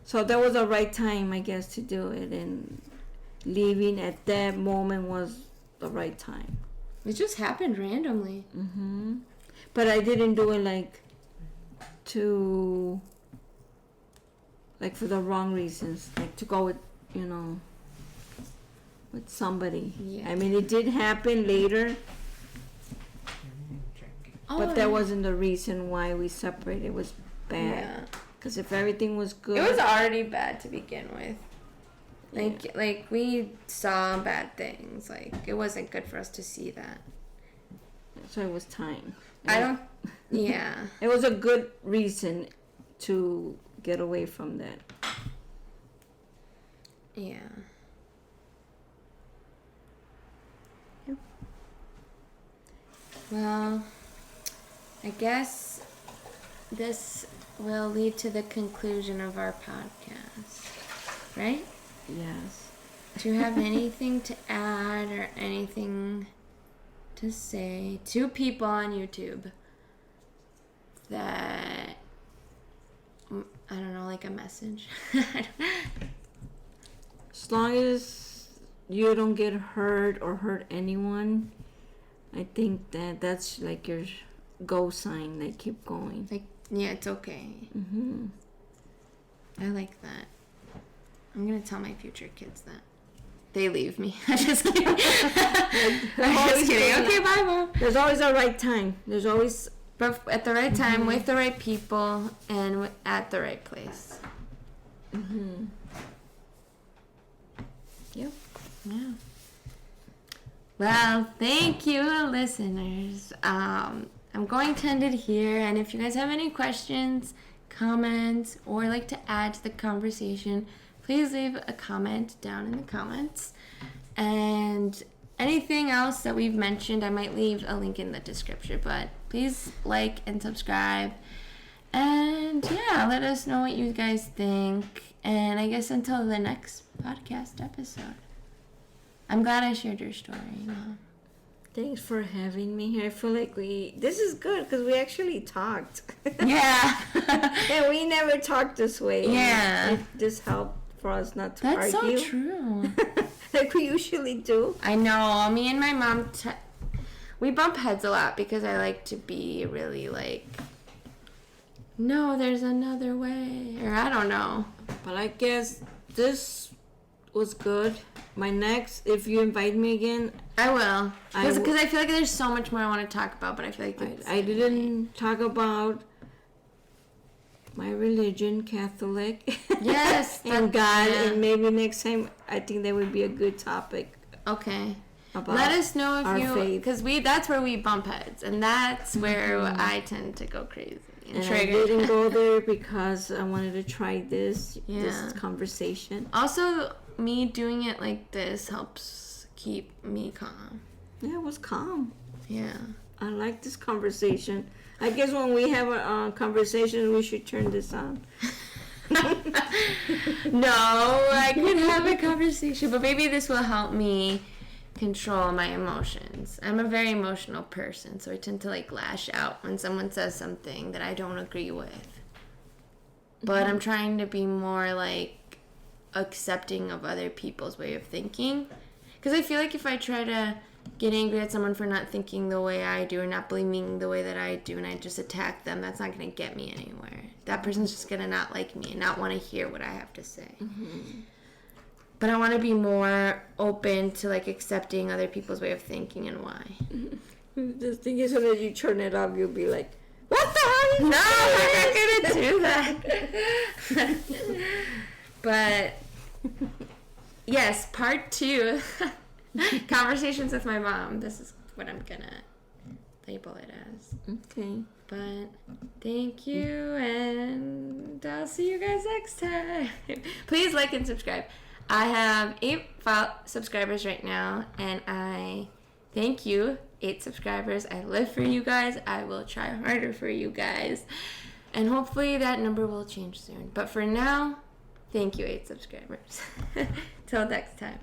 so that was the right time, I guess, to do it. And leaving at that moment was the right time. It just happened randomly. Mm-hmm. But I didn't do it for the wrong reasons. Like to go with, with somebody. Yeah. I mean, it did happen later, but that wasn't the reason why we separated. It was bad. Yeah. Because if everything was good. It was already bad to begin with. Like we saw bad things. Like, it wasn't good for us to see that. So it was time. Yeah. It was a good reason to get away from that. Yeah. Yep. Well, I guess this will lead to the conclusion of our podcast, right? Yes. Do you have anything to add or anything to say to people on YouTube that, I don't know, like a message? As long as you don't get hurt or hurt anyone, I think that's like your go sign. Like, keep going. Like, yeah, it's okay. Mm-hmm. I like that. I'm gonna tell my future kids that. They leave me. I'm just kidding. I'm just kidding. Okay, bye, Mom. There's always a right time. There's always... But at the right time, with the right people, and at the right place. Mm-hmm. Yep. Yeah. Well, thank you, listeners. I'm going to end it here, and if you guys have any questions, comments, or like to add to the conversation, please leave a comment down in the comments. And anything else that we've mentioned, I might leave a link in the description, but please like and subscribe. And yeah, let us know what you guys think. And I guess until the next podcast episode. I'm glad I shared your story, Mom. Thanks for having me here. I feel like this is good because we actually talked. Yeah. Yeah, we never talked this way. Yeah. This helped for us not to That's argue. so true. Like we usually do. I know. Me and my mom, we bump heads a lot because I like to be really like, no, there's another way. Or I don't know. But I guess this was good. My next, if you invite me again, I will. Because I feel like there's so much more I want to talk about, but I feel like I didn't talk about my religion, Catholic. Yes. And God, yeah. and maybe next time I think that would be a good topic. Okay. About Let us know if our you, faith. because that's where we bump heads, and that's where I tend to go crazy and I trigger. didn't go there because I wanted to try this Yeah. conversation. Also, me doing it like this helps keep me calm. Yeah, it was calm. Yeah. I like this conversation. I guess when we have a conversation, we should turn this on. No, I can have a conversation, but maybe this will help me control my emotions. I'm a very emotional person, so I tend to like lash out when someone says something that I don't agree with. But I'm trying to be more like accepting of other people's way of thinking, because I feel like if I try to get angry at someone for not thinking the way I do or not believing the way that I do and I just attack them, that's not going to get me anywhere. That person's just going to not like me and not want to hear what I have to say. Mm-hmm. But I want to be more open to like accepting other people's way of thinking and why. Mm-hmm. The thing is, when you turn it off, you'll be like, what the hell? No, I'm not going to do that. But yes, part 2 Conversations with my mom. This is what I'm gonna label it as. Okay. But thank you, and I'll see you guys next time. Please like and subscribe. I have 8 subscribers right now, and I thank you, 8 subscribers. I live for you guys. I will try harder for you guys, and hopefully that number will change soon. But for now, thank you, 8 subscribers. Till next time.